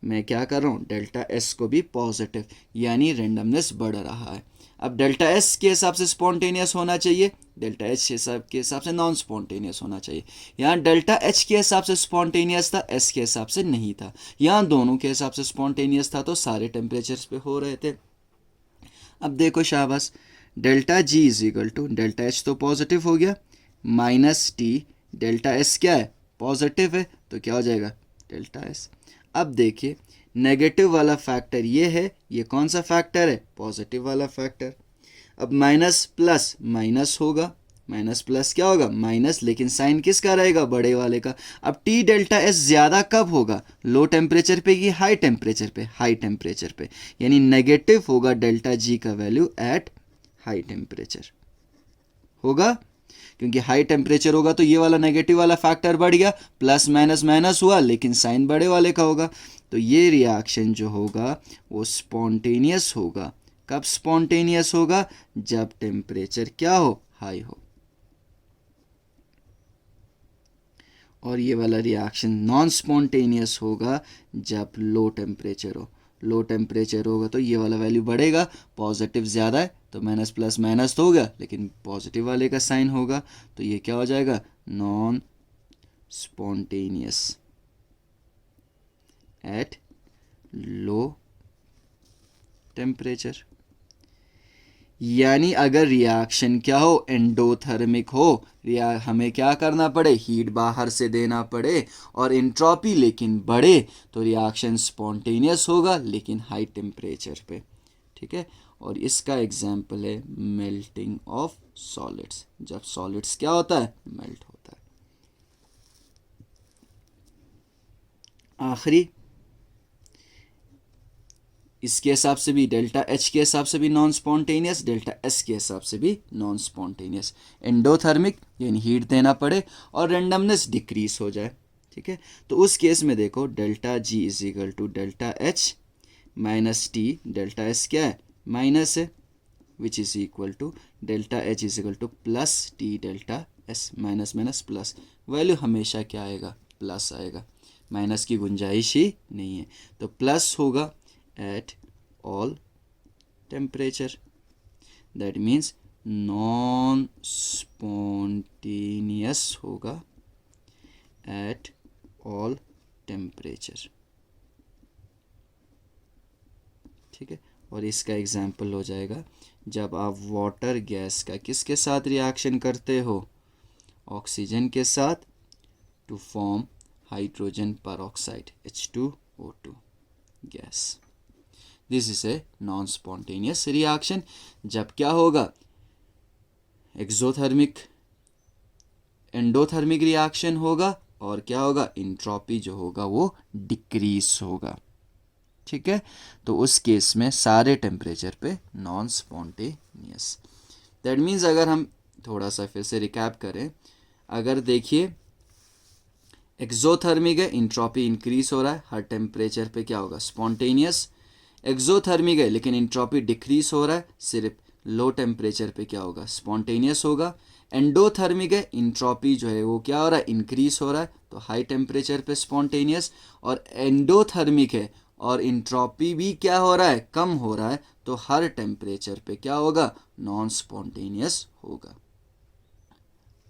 मैं क्या कर रहा हूँ, डेल्टा एस को भी पॉजिटिव यानी रेंडमनेस बढ़ रहा है। अब डेल्टा एस के हिसाब से स्पॉन्टेनियस होना चाहिए, डेल्टा एच के हिसाब से नॉन स्पॉन्टेनियस होना चाहिए। यहाँ डेल्टा एच के हिसाब से स्पॉन्टेनियस था, एस के हिसाब से नहीं था। यहाँ दोनों के हिसाब से स्पॉन्टेनियस था तो सारे टेम्परेचर्स पे हो रहे थे। अब देखो शाबाश, delta G is equal to delta H तो पॉजिटिव हो गया, माइनस टी, डेल्टा एस क्या है, पॉजिटिव है, तो क्या हो जाएगा, डेल्टा एस। अब देखिए नेगेटिव वाला फैक्टर ये है, ये कौन सा फैक्टर है, पॉजिटिव वाला फैक्टर। अब माइनस प्लस माइनस होगा, माइनस प्लस क्या होगा, माइनस, लेकिन साइन किसका रहेगा, बड़े वाले का। अब टी डेल्टा एस ज़्यादा कब होगा, लो टेम्परेचर पे कि हाई टेम्परेचर पे, हाई टेम्परेचर पे, यानी नेगेटिव होगा डेल्टा जी का वैल्यू एट हाई टेम्परेचर होगा, क्योंकि हाई टेम्परेचर होगा तो ये वाला नेगेटिव वाला फैक्टर बढ़ गया, प्लस माइनस माइनस हुआ, लेकिन साइन बड़े वाले का होगा। तो ये रिएक्शन जो होगा वो स्पॉन्टेनियस होगा। कब स्पॉन्टेनियस होगा, जब टेम्परेचर क्या हो, हाई हो। और ये वाला रिएक्शन नॉन स्पॉन्टेनियस होगा जब लो टेम्परेचर हो। लो टेम्परेचर होगा तो ये वाला वैल्यू बढ़ेगा, पॉजिटिव ज़्यादा है तो माइनस प्लस माइनस तो होगा, लेकिन पॉजिटिव वाले का साइन होगा, तो ये क्या हो जाएगा, non spontaneous at low temperature. यानी अगर रिएक्शन क्या हो, एंडोथर्मिक हो, या हमें क्या करना पड़े, हीट बाहर से देना पड़े और एंट्रोपी लेकिन बढ़े, तो रिएक्शन स्पॉन्टेनियस होगा लेकिन हाई टेम्परेचर पे। ठीक है, और इसका एग्जाम्पल है मेल्टिंग ऑफ सॉलिड्स। जब सॉलिड्स क्या होता है, मेल्ट होता है। आखिरी इसके हिसाब से भी डेल्टा एच के हिसाब से भी नॉन स्पॉन्टेनियस, डेल्टा एस के हिसाब से भी नॉन स्पॉन्टेनियस। एंडोथर्मिक यानी हीट देना पड़े और रेंडमनेस डिक्रीज हो जाए। ठीक है, तो उस केस में देखो delta G is equal to delta H minus T, delta S क्या है, माइनस है, which is equal to delta H is equal to plus T delta S, minus minus plus, value हमेशा क्या आएगा, प्लस आएगा, minus की गुंजाइश ही नहीं है, तो प्लस होगा at all temperature, that means non spontaneous होगा at all temperature। ठीक है, और इसका एग्जाम्पल हो जाएगा जब आप वाटर गैस का किसके साथ रिएक्शन करते हो, ऑक्सीजन के साथ, to form hydrogen peroxide H2O2 gas. This is a non spontaneous reaction. जब क्या होगा, एक्सोथर्मिक एंडोथर्मिक रिएक्शन होगा और क्या होगा, इंट्रोपी जो होगा वो डिक्रीज होगा। ठीक है, तो उस केस में सारे टेम्परेचर पे नॉन स्पॉन्टेनियस। दैट मीन्स अगर हम थोड़ा सा फिर से रिकैप करें, अगर देखिए एक्सोथर्मिक है, इंट्रोपी इंक्रीज हो रहा है, हर टेम्परेचर पे क्या होगा, स्पॉन्टेनियस। एक्सोथर्मिक है लेकिन इंट्रोपी डिक्रीज हो रहा है, सिर्फ लो टेम्परेचर पे क्या होगा, स्पॉन्टेनियस होगा। एंडोथर्मिक है, इंट्रोपी जो है वो क्या हो रहा है, इंक्रीज हो रहा है, तो हाई टेम्परेचर पे स्पॉन्टेनियस। और एंडोथर्मिक है और इंट्रोपी भी क्या हो रहा है, कम हो रहा है, तो हर टेम्परेचर पे क्या होगा, नॉन स्पॉन्टेनियस होगा।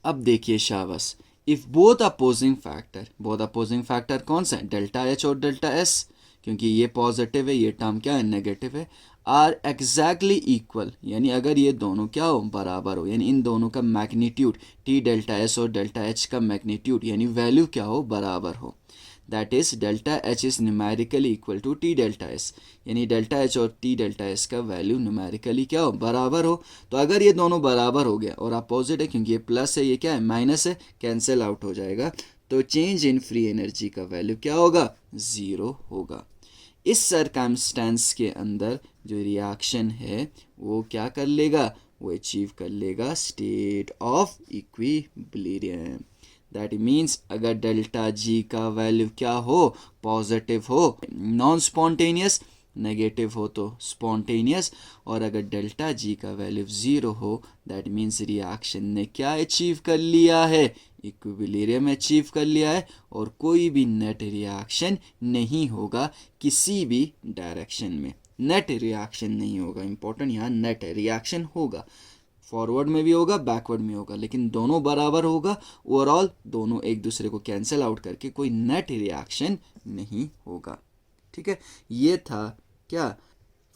अब देखिए शाबाश, इफ बोथ अपोजिंग फैक्टर कौन सा है, डेल्टा एच और डेल्टा एस, क्योंकि ये पॉजिटिव है, ये टर्म क्या है, नेगेटिव है, आर एग्जैक्टली इक्वल, यानी अगर ये दोनों क्या हो, बराबर हो, यानी इन दोनों का मैग्नीट्यूड, टी डेल्टा एस और डेल्टा एच का मैग्नीट्यूड यानी वैल्यू क्या हो, बराबर हो, that is delta H is numerically equal to T delta S, यानी डेल्टा एच और टी डेल्टा एस का वैल्यू न्यूमेरिकली क्या हो, बराबर हो। तो अगर ये दोनों बराबर हो गया और अपोजिट है, क्योंकि ये प्लस है, ये क्या है, माइनस है, कैंसिल आउट हो जाएगा, तो चेंज इन फ्री एनर्जी का वैल्यू क्या होगा, ज़ीरो होगा। इस सरकमस्टेंस के अंदर जो रिएक्शन है वो क्या कर लेगा, वो अचीव कर लेगा state of equilibrium. That means अगर डेल्टा जी का वैल्यू क्या हो, पॉजिटिव हो, नॉन स्पॉन्टेनियस, नेगेटिव हो तो स्पॉन्टेनियस, और अगर डेल्टा जी का वैल्यू ज़ीरो हो, दैट मीन्स रिएक्शन ने क्या अचीव कर लिया है, इक्विलिब्रियम अचीव कर लिया है, और कोई भी नेट रिएक्शन नहीं होगा किसी भी डायरेक्शन में, नेट रिएक्शन नहीं होगा, इंपॉर्टेंट यहाँ नेट रिएक्शन होगा, फॉरवर्ड में भी होगा, बैकवर्ड में होगा, लेकिन दोनों बराबर होगा। ओवरऑल दोनों एक दूसरे को कैंसिल आउट करके कोई नेट रिएक्शन नहीं होगा। ठीक है, ये था क्या,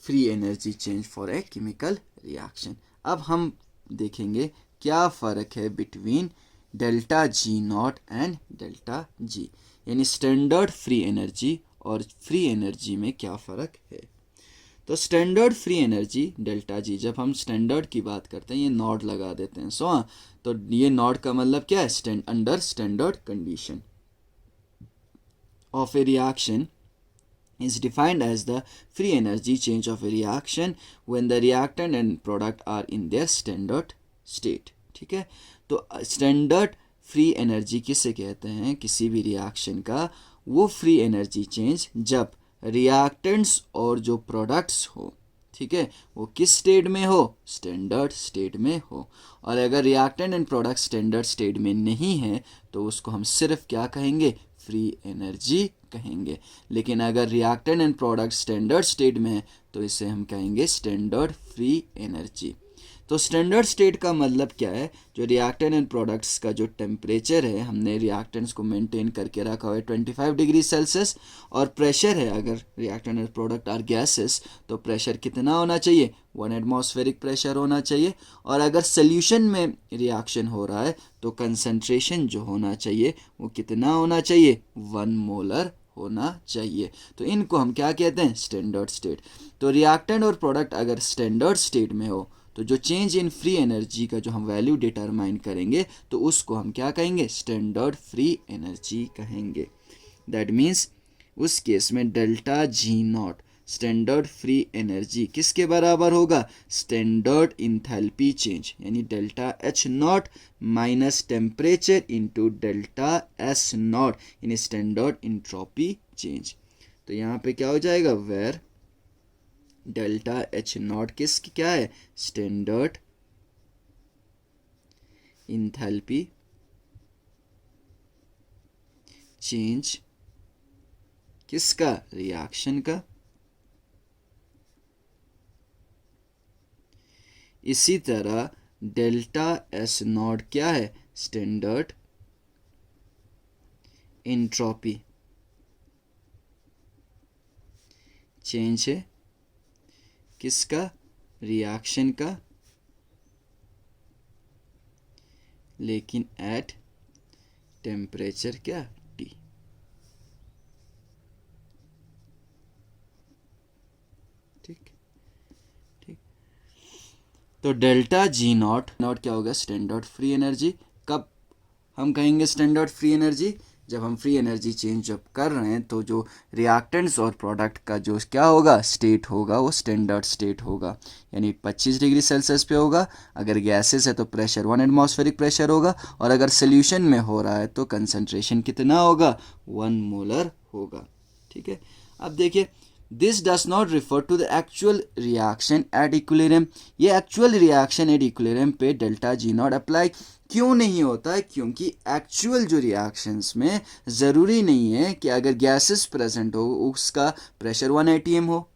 free energy change for a chemical reaction. अब हम देखेंगे क्या फ़र्क है between delta G not and delta G, यानी स्टैंडर्ड फ्री एनर्जी और फ्री एनर्जी में क्या फ़र्क है। तो standard free energy delta G, जब हम स्टैंडर्ड की बात करते हैं ये नॉट लगा देते हैं। तो ये नॉट का मतलब क्या है, under standard condition of A reaction is defined as the free energy change of a reaction when the reactant and product are in their standard state। ठीक है, तो स्टैंडर्ड फ्री एनर्जी किसे कहते हैं, किसी भी रिएक्शन का वो फ्री एनर्जी चेंज जब रिएक्टेंट्स और जो प्रोडक्ट्स हो, ठीक है, वो किस स्टेट में हो, स्टैंडर्ड स्टेट में हो। और अगर reactant and product standard state में नहीं है तो उसको हम सिर्फ क्या कहेंगे, फ्री एनर्जी कहेंगे। लेकिन अगर reactant and product standard state में है तो इसे हम कहेंगे स्टैंडर्ड फ्री एनर्जी। तो स्टैंडर्ड स्टेट का मतलब क्या है, जो रिएक्टेंट एंड प्रोडक्ट्स का जो टेम्परेचर है, हमने रिएक्टेंट्स को मेंटेन करके रखा हुआ है 25 डिग्री सेल्सियस, और प्रेशर है, अगर reactant and product are gases तो प्रेशर कितना होना चाहिए, 1 एटमॉस्फेरिक प्रेशर होना चाहिए। और अगर सोल्यूशन में रिएक्शन हो रहा है तो कंसंट्रेशन जो होना चाहिए वो कितना होना चाहिए, 1 मोलर होना चाहिए। तो इनको हम क्या कहते हैं, स्टैंडर्ड स्टेट। तो रिएक्टेंट और प्रोडक्ट अगर स्टैंडर्ड स्टेट में हो तो जो चेंज इन फ्री एनर्जी का जो हम वैल्यू डिटरमाइन करेंगे तो उसको हम क्या कहेंगे, स्टैंडर्ड फ्री एनर्जी कहेंगे। दैट मीन्स उस केस में delta G not standard free energy किसके बराबर होगा, स्टैंडर्ड इंथैल्पी चेंज, यानी delta H not minus temperature into delta S not, यानी स्टैंडर्ड इंट्रोपी चेंज। तो यहाँ पे क्या हो जाएगा, वेर डेल्टा एच नॉट किस क्या है, स्टैंडर्ड इंथैल्पी चेंज किसका, रिएक्शन का। इसी तरह डेल्टा एस नॉट क्या है, स्टैंडर्ड एंट्रोपी चेंज है किसका, रिएक्शन का, लेकिन एट टेम्परेचर क्या, T। ठीक ठीक, तो डेल्टा जी नॉट क्या होगा, स्टैंडर्ड फ्री एनर्जी। कब हम कहेंगे स्टैंडर्ड फ्री एनर्जी, जब हम फ्री एनर्जी चेंज जब कर रहे हैं तो जो रिएक्टेंट्स और प्रोडक्ट का जो क्या होगा, स्टेट होगा, वो स्टैंडर्ड स्टेट होगा, यानी 25 डिग्री सेल्सियस पे होगा। अगर गैसेस है तो प्रेशर 1 एटमॉस्फेरिक प्रेशर होगा, और अगर सोल्यूशन में हो रहा है तो कंसंट्रेशन कितना होगा, 1 मोलर होगा। ठीक है, अब देखिए, this does not refer to the actual reaction at equilibrium. ये एक्चुअल रिएक्शन एट इक्विलिब्रियम पे डेल्टा जी नॉट अप्लाई क्यों नहीं होता है, क्योंकि एक्चुअल जो रिएक्शंस में ज़रूरी नहीं है कि अगर गैसेस प्रेजेंट हो उसका प्रेशर 1 atm हो,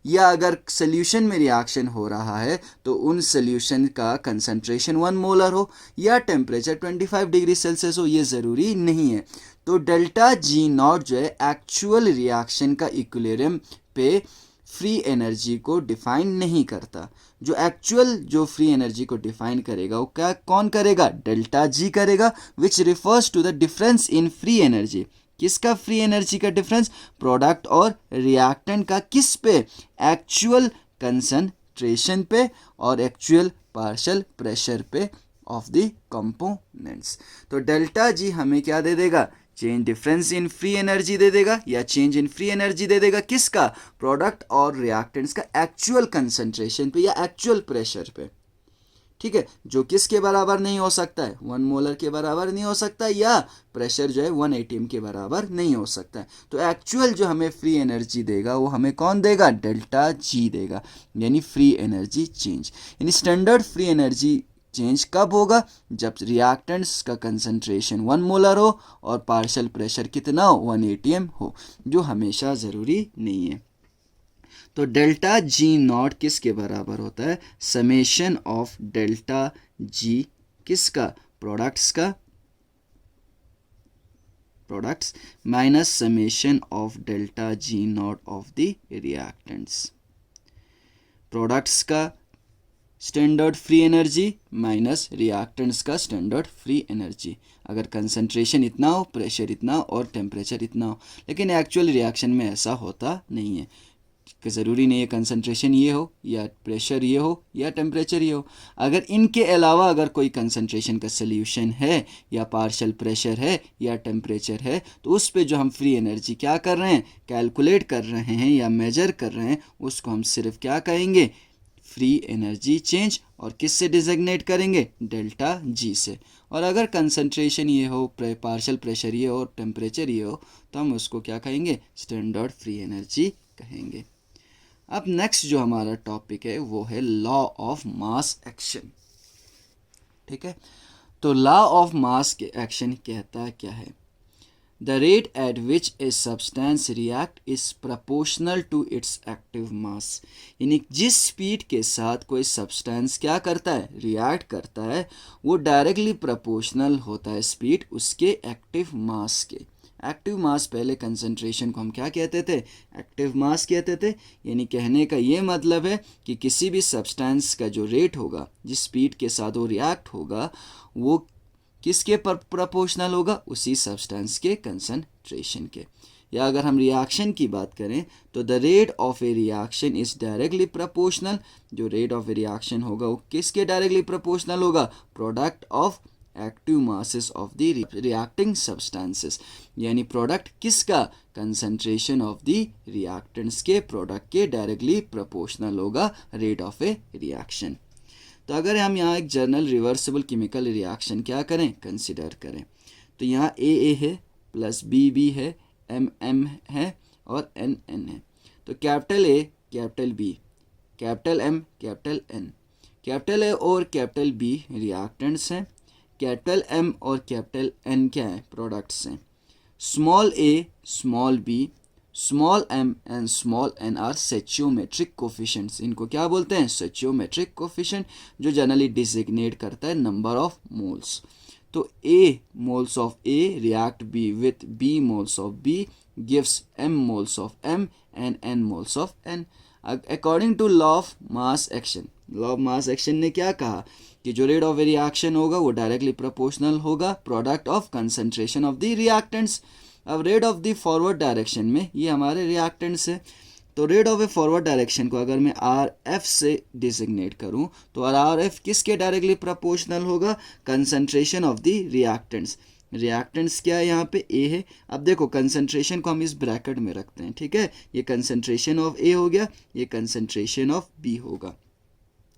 या अगर सोल्यूशन में रिएक्शन हो रहा है तो उन सोल्यूशन का कंसंट्रेशन 1 मोलर हो, या टेम्परेचर 25 डिग्री सेल्सियस हो, ये ज़रूरी नहीं है। तो डेल्टा जी नॉट जो है एक्चुअल रिएक्शन का इक्विलिब्रियम पे फ्री एनर्जी को डिफाइन नहीं करता। जो एक्चुअल जो फ्री एनर्जी को डिफाइन करेगा वो क्या, कौन करेगा, डेल्टा जी करेगा, which refers to the difference in free energy. किसका फ्री एनर्जी का डिफरेंस, प्रोडक्ट और रिएक्टेंट का, किस पे, एक्चुअल कंसंट्रेशन पे और एक्चुअल पार्शियल प्रेशर पे ऑफ द कंपोनेंट्स। तो डेल्टा जी हमें क्या दे देगा, change difference in free energy दे देगा, या चेंज इन फ्री एनर्जी दे देगा किसका, प्रोडक्ट और रिएक्टेंट्स का एक्चुअल कंसंट्रेशन पे या एक्चुअल प्रेशर पे। ठीक है, जो किसके बराबर नहीं हो सकता है, 1 मोलर के बराबर नहीं हो सकता, या प्रेशर जो है 1 atm के बराबर नहीं हो सकता है। तो एक्चुअल जो हमें फ्री एनर्जी देगा वो हमें कौन देगा, डेल्टा जी देगा, यानी फ्री एनर्जी चेंज। यानी स्टैंडर्ड फ्री एनर्जी चेंज कब होगा, जब रिएक्टेंट्स का कंसंट्रेशन 1 मोलर हो और पार्शियल प्रेशर कितना हो, 1 atm हो, जो हमेशा ज़रूरी नहीं है। तो डेल्टा जी नॉट किसके बराबर होता है, समेशन ऑफ डेल्टा जी किसका, प्रोडक्ट्स का, products minus summation of delta G not of the reactants, products का standard free energy minus reactants का स्टैंडर्ड फ्री एनर्जी। अगर कंसंट्रेशन इतना हो, प्रेशर इतना हो और टेम्परेचर इतना हो, लेकिन एक्चुअल रिएक्शन में ऐसा होता नहीं है कि ज़रूरी नहीं है कंसंट्रेशन ये हो या प्रेशर ये हो या टेम्परेचर ये हो। अगर इनके अलावा अगर कोई कंसंट्रेशन का सोल्यूशन है या पार्शियल प्रेशर है या टेम्परेचर है, तो उस पे जो हम फ्री एनर्जी क्या कर रहे हैं, कैलकुलेट कर रहे हैं या मेजर कर रहे हैं, उसको हम सिर्फ क्या कहेंगे, फ्री एनर्जी चेंज, और किससे डिजिग्नेट करेंगे, डेल्टा जी से। और अगर कंसंट्रेशन ये हो, पार्शियल प्रेशर ये हो और टेम्परेचर ये हो, तो हम उसको क्या कहेंगे, स्टैंडर्ड फ्री एनर्जी कहेंगे। अब नेक्स्ट जो हमारा टॉपिक है वो है लॉ ऑफ मास एक्शन। ठीक है, तो लॉ ऑफ मास एक्शन कहता क्या है, the rate at which a substance react is proportional to its active mass, यानी जिस स्पीड के साथ कोई सब्सटेंस क्या करता है, रिएक्ट करता है, वो डायरेक्टली प्रपोर्शनल होता है स्पीड उसके एक्टिव मास के। एक्टिव मास पहले कंसंट्रेशन को हम क्या कहते थे, एक्टिव मास कहते थे। यानी कहने का ये मतलब है कि किसी भी सब्सटेंस का जो रेट होगा, जिस स्पीड के साथ वो रिएक्ट होगा, वो किसके प्रपोर्शनल होगा, उसी सब्सटेंस के कंसंट्रेशन के। या अगर हम रिएक्शन की बात करें तो the rate of A reaction is directly proportional, जो रेट ऑफ ए रिएक्शन होगा वो किसके डायरेक्टली प्रपोर्शनल होगा, product of active masses of the reacting substances, यानी प्रोडक्ट किसका, कंसंट्रेशन ऑफ द रिएक्टेंट्स के प्रोडक्ट के डायरेक्टली प्रोपोर्शनल होगा रेट ऑफ ए रिएक्शन। तो अगर हम यहाँ एक जनरल रिवर्सिबल केमिकल रिएक्शन क्या करें, कंसिडर करें, तो यहाँ ए है प्लस बी है, एम है और एन है। तो capital A capital B capital M capital N, capital A और कैपिटल बी रिएक्टेंट्स हैं, कैपिटल एम और कैपिटल एन क्या है, प्रोडक्ट्स हैं। Small a small b small m and small n are stoichiometric coefficients, इनको क्या बोलते हैं, स्टोइचोमेट्रिक कोफिशिएंट, जो जनरली डिजिग्नेट करता है नंबर ऑफ मोल्स। तो a moles of A react B with b moles of B gives m moles of M and N moles of N. According to law of mass action, law of mass action ने क्या कहा कि जो rate of reaction होगा वो directly proportional होगा product of concentration of the reactants. अब rate of the forward direction में ये हमारे रिएक्टेंट्स है, तो rate of a forward direction को अगर मैं आर एफ से डिजिग्नेट करूं तो आर एफ किसके डायरेक्टली प्रोपोर्शनल होगा, concentration of the reactants. Reactants क्या है, यहाँ पे ए है। अब देखो कंसंट्रेशन को हम इस ब्रैकेट में रखते हैं, ठीक है, ये कंसंट्रेशन ऑफ ए हो गया, ये कंसंट्रेशन ऑफ बी होगा,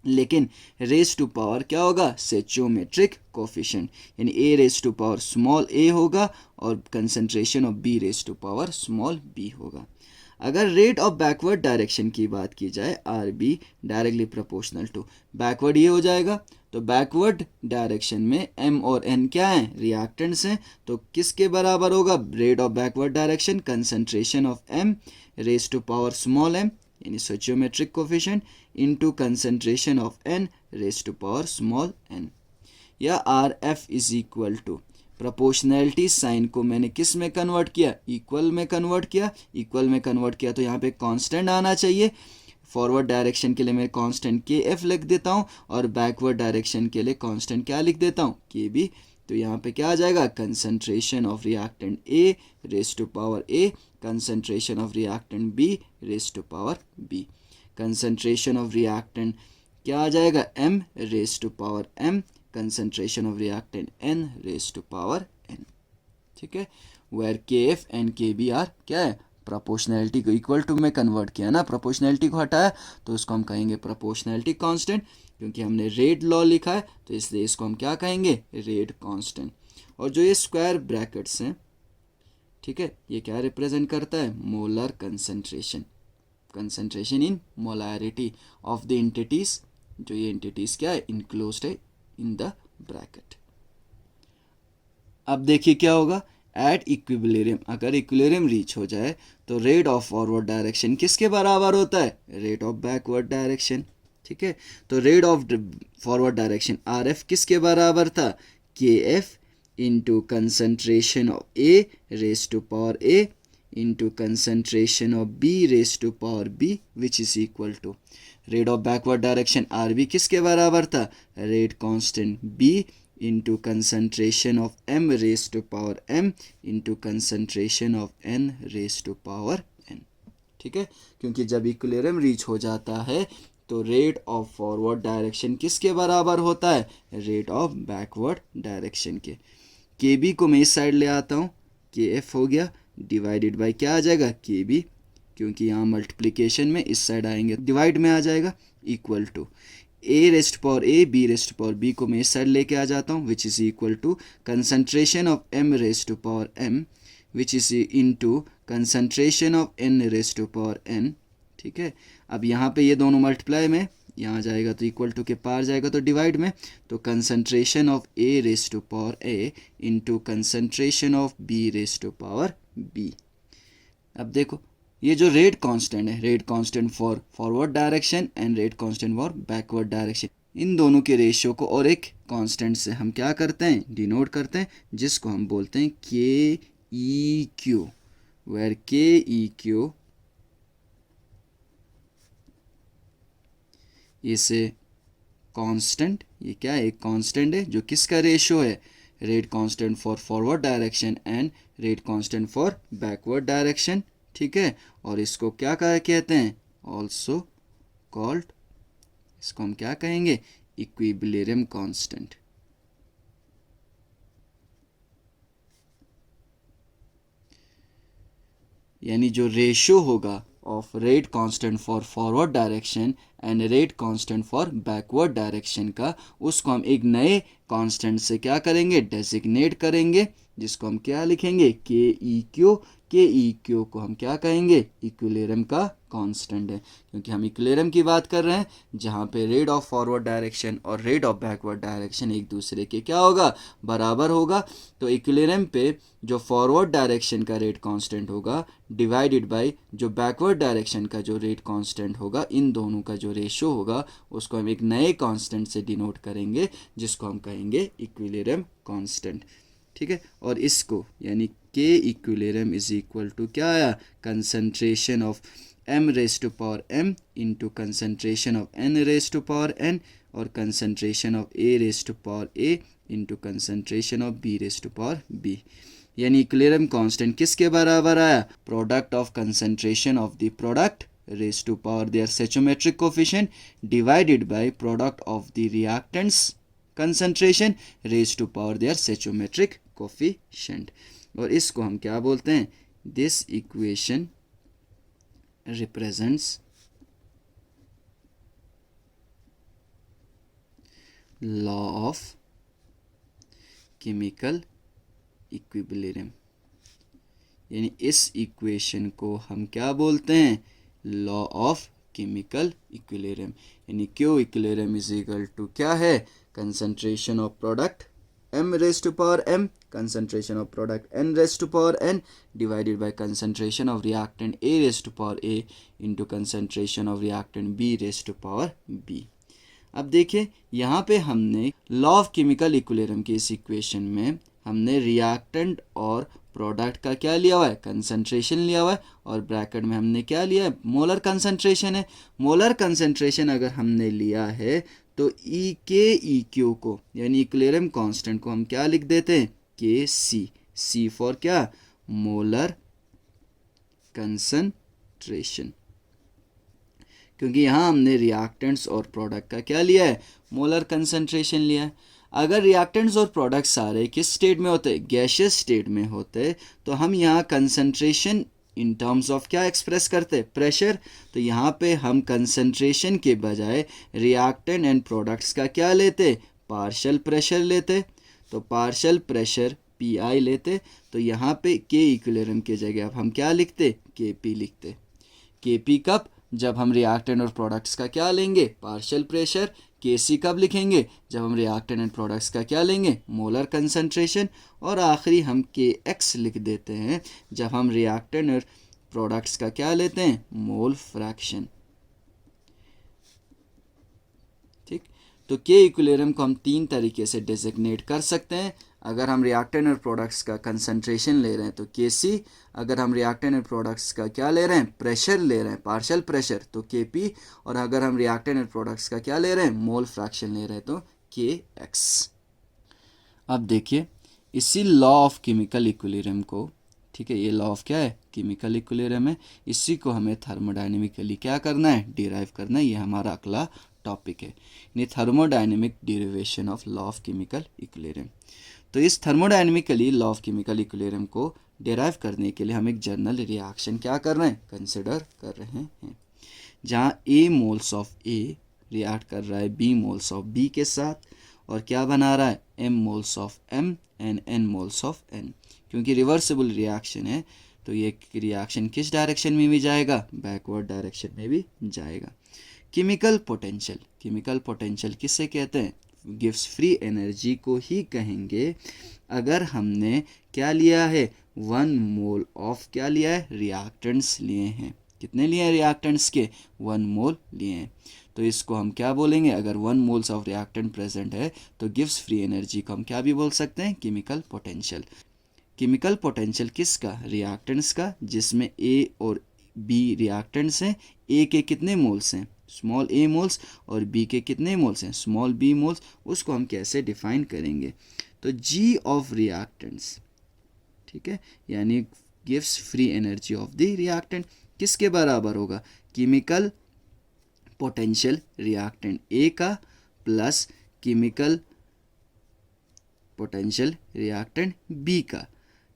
लेकिन रेज टू पावर क्या होगा, स्टोइचोमेट्रिक कोफिशिएंट, यानी A raise to power small A होगा और concentration of B raise to power small B होगा। अगर रेट ऑफ बैकवर्ड डायरेक्शन की बात की जाए, R B directly proportional to backward ये हो जाएगा, तो बैकवर्ड डायरेक्शन में एम और एन क्या हैं, रिएक्टेंट्स हैं, तो किसके बराबर होगा, rate of backward direction concentration of M raise to power small m यानी stoichiometric coefficient into concentration of N raise to power small n, या R F is equal to proportionality sign को मैंने किस में कन्वर्ट किया, equal में convert किया। Equal में कन्वर्ट किया तो यहाँ पे कांस्टेंट आना चाहिए। फॉरवर्ड डायरेक्शन के लिए मैं कांस्टेंट के एफ लिख देता हूँ और बैकवर्ड डायरेक्शन के लिए कांस्टेंट क्या लिख देता हूँ, के बी। तो यहाँ पे क्या आ जाएगा, concentration of reactant A raise to power A, concentration of reactant B raise to power B, concentration of reactant क्या आ जाएगा, M raise to power M, concentration of reactant N raise to power N. ठीक है, where K F and K B are क्या है, proportionality को equal to में convert किया ना, प्रोपोर्शनैलिटी को हटाया तो उसको हम कहेंगे प्रोपोर्शनैलिटी कांस्टेंट, क्योंकि हमने रेट लॉ लिखा है तो इसलिए इसको हम क्या कहेंगे, रेट कांस्टेंट। और जो ये स्क्वायर ब्रैकेट्स हैं, ठीक है, ये क्या रिप्रेजेंट करता है, molar concentration, concentration in molarity of the entities, जो ये एंटिटीज क्या है, इनक्लोज्ड है इन द ब्रैकेट। अब देखिए क्या होगा, एट इक्विलिब्रियम, अगर इक्विलिब्रियम रीच हो जाए तो रेट ऑफ फॉरवर्ड डायरेक्शन किसके बराबर होता है, रेट ऑफ बैकवर्ड डायरेक्शन। ठीक है, तो rate of forward direction R F किसके बराबर था, K F into concentration of A raise to power A into concentration of B raise to power B which is equal to rate of backward direction R B किसके बराबर था, rate constant B into concentration of m raise to power m into concentration of n raise to power n। ठीक है, क्योंकि जब equilibrium reach हो जाता है तो रेट ऑफ फॉरवर्ड डायरेक्शन किसके बराबर होता है, रेट ऑफ बैकवर्ड डायरेक्शन के। के बी को मैं इस साइड ले आता हूँ, के एफ हो गया डिवाइडेड बाय क्या आ जाएगा, के बी, क्योंकि यहाँ मल्टीप्लिकेशन में इस साइड आएंगे डिवाइड में आ जाएगा, equal to A rest power A B rest power B को मैं इस साइड लेके आ जाता हूँ which is equal to concentration of m raised to power m which is into concentration of n raised to power n। ठीक है, अब यहाँ पे ये दोनों मल्टीप्लाई में यहाँ जाएगा तो इक्वल टू के पार जाएगा तो डिवाइड में, तो concentration of a raised to power a into concentration of b raised to power b। अब देखो ये जो रेट कांस्टेंट है, rate constant for forward direction and rate constant for backward direction, इन दोनों के रेशियो को और एक कांस्टेंट से हम क्या करते हैं, डिनोट करते हैं, जिसको हम बोलते हैं के ई क्यू, वेयर के ई क्यू इसे कांस्टेंट, ये क्या है, एक कांस्टेंट है जो किसका रेशियो है, rate constant for forward direction and rate constant for backward direction. ठीक है, और इसको क्या कहते हैं, ऑल्सो कॉल्ड, इसको हम क्या कहेंगे, इक्विलिब्रियम कांस्टेंट। यानी जो रेशियो होगा of rate constant for forward direction and rate constant for backward direction का, उसको हम एक नए कांस्टेंट से क्या करेंगे, डेजिग्नेट करेंगे, जिसको हम क्या लिखेंगे, के ई क्यू। के ई क्यू को हम क्या कहेंगे, इक्विलिब्रियम का कांस्टेंट है, क्योंकि हम इक्विलिब्रियम की बात कर रहे हैं जहाँ पे रेट ऑफ फॉरवर्ड डायरेक्शन और रेट ऑफ बैकवर्ड डायरेक्शन एक दूसरे के क्या होगा, बराबर होगा। तो इक्विलिब्रियम पे जो फॉरवर्ड डायरेक्शन का रेट कांस्टेंट होगा डिवाइडेड बाय जो बैकवर्ड डायरेक्शन का जो रेट कांस्टेंट होगा, इन दोनों का जो रेशियो होगा उसको हम एक नए कांस्टेंट से डिनोट करेंगे, जिसको हम कहेंगे इक्विलिब्रियम कांस्टेंट। ठीक है, और इसको यानी के इक्विलिब्रियम इज इक्वल टू क्या आया, concentration of m raise to power m into concentration of n raise to power n और concentration of a raise to power a into concentration of b raise to power b। यानी equilibrium constant किसके बराबर आया, product of concentration of the product raise to power their stoichiometric coefficient divided by product of the reactants concentration raise to power their stoichiometric coefficient. और इसको हम क्या बोलते हैं, this equation represents law of chemical equilibrium. यानी इस equation को हम क्या बोलते हैं, लॉ ऑफ केमिकल इक्विलिब्रियम। यानी Q equilibrium is equal to क्या है, concentration of product m raised to power m, concentration of product n raised to power n divided by concentration of reactant a raised to power a into concentration of reactant b raised to power b। अब देखिए यहाँ पे हमने law of chemical equilibrium की इस equation में हमने reactant और प्रोडक्ट का क्या लिया हुआ है, कंसंट्रेशन लिया हुआ है, और ब्रैकेट में हमने क्या लिया है, मोलर कंसंट्रेशन है। मोलर कंसंट्रेशन अगर हमने लिया है तो ई के ई क्यू को यानी इक्विलिब्रियम कांस्टेंट को हम क्या लिख देते हैं, के सी, सी फॉर क्या, मोलर कंसंट्रेशन, क्योंकि यहाँ हमने रिएक्टेंट्स और प्रोडक्ट का क्या लिया है, मोलर कंसंट्रेशन लिया है। अगर रिएक्टेंट्स और प्रोडक्ट सारे किस स्टेट में होते, गैसियस स्टेट में होते, तो हम यहाँ कंसंट्रेशन इन टर्म्स ऑफ क्या एक्सप्रेस करते, प्रेशर। तो यहाँ पे हम कंसंट्रेशन के बजाय रिएक्टेंट एंड प्रोडक्ट्स का क्या लेते, पार्शियल प्रेशर लेते। तो पार्शियल प्रेशर पी लेते, तो यहाँ पे के इक्विलिब्रियम की जगह अब हम क्या लिखते, के पी लिखते। के पी कब, जब हम रिएक्टेंट और प्रोडक्ट्स का क्या लेंगे, पार्शियल प्रेशर। Kc कब लिखेंगे, जब हम रिएक्टेंट एंड प्रोडक्ट्स का क्या लेंगे, मोलर कंसंट्रेशन। और आखिरी हम Kx लिख देते हैं जब हम रिएक्टेंट और प्रोडक्ट्स का क्या लेते हैं, मोल फ्रैक्शन। ठीक, तो K इक्विलिब्रियम को हम 3 तरीके से डेजिग्नेट कर सकते हैं। अगर हम रिएक्टेंट और प्रोडक्ट्स का कंसंट्रेशन ले रहे हैं तो Kc, अगर हम रिएक्टेंट और प्रोडक्ट्स का क्या ले रहे हैं, प्रेशर ले रहे हैं, पार्शियल प्रेशर, तो Kp, और अगर हम रिएक्टेंट और प्रोडक्ट्स का क्या ले रहे हैं, मोल फ्रैक्शन ले रहे हैं, तो Kx। अब देखिए इसी लॉ ऑफ केमिकल इक्विलिब्रियम को, ठीक है, ये लॉ ऑफ क्या है, केमिकल इक्विलिब्रियम है, इसी को हमें थर्मोडायनेमिकली क्या करना है, डिराइव करना है। ये हमारा अगला टॉपिक है, यानी thermodynamic derivation of law of chemical equilibrium. तो इस thermodynamically law of chemical equilibrium को डिराइव करने के लिए हम एक जनरल रिएक्शन क्या कर रहे हैं, कंसिडर कर रहे हैं, जहाँ A moles of A react कर रहा है B मोल्स ऑफ B के साथ, और क्या बना रहा है, M moles of M and N moles of N। क्योंकि रिवर्सिबल रिएक्शन है तो ये रिएक्शन किस डायरेक्शन में भी जाएगा, बैकवर्ड डायरेक्शन में भी जाएगा। केमिकल पोटेंशियल, केमिकल पोटेंशियल किसे कहते हैं, गिव्स फ्री एनर्जी को ही कहेंगे अगर हमने क्या लिया है, 1 मोल ऑफ क्या लिया है, रिएक्टेंट्स लिए हैं। कितने लिए हैं रिएक्टेंट्स के, 1 मोल लिए हैं। तो इसको हम क्या बोलेंगे, अगर 1 मोल्स ऑफ रिएक्टेंट प्रेजेंट है तो गिव्स फ्री एनर्जी को हम क्या भी बोल सकते हैं, केमिकल पोटेंशियल। केमिकल पोटेंशियल किसका, रिएक्टेंट्स का, जिसमें A और B रिएक्टेंट्स हैं। A के कितने मोल्स हैं, स्मॉल a मोल्स, और B के कितने मोल्स हैं, स्मॉल b मोल्स। उसको हम कैसे डिफाइन करेंगे, तो G ऑफ रिएक्टेंट्स, ठीक है, यानी gives free energy of the reactant किसके बराबर होगा, केमिकल पोटेंशियल रिएक्टेंट A का plus chemical potential reactant B का।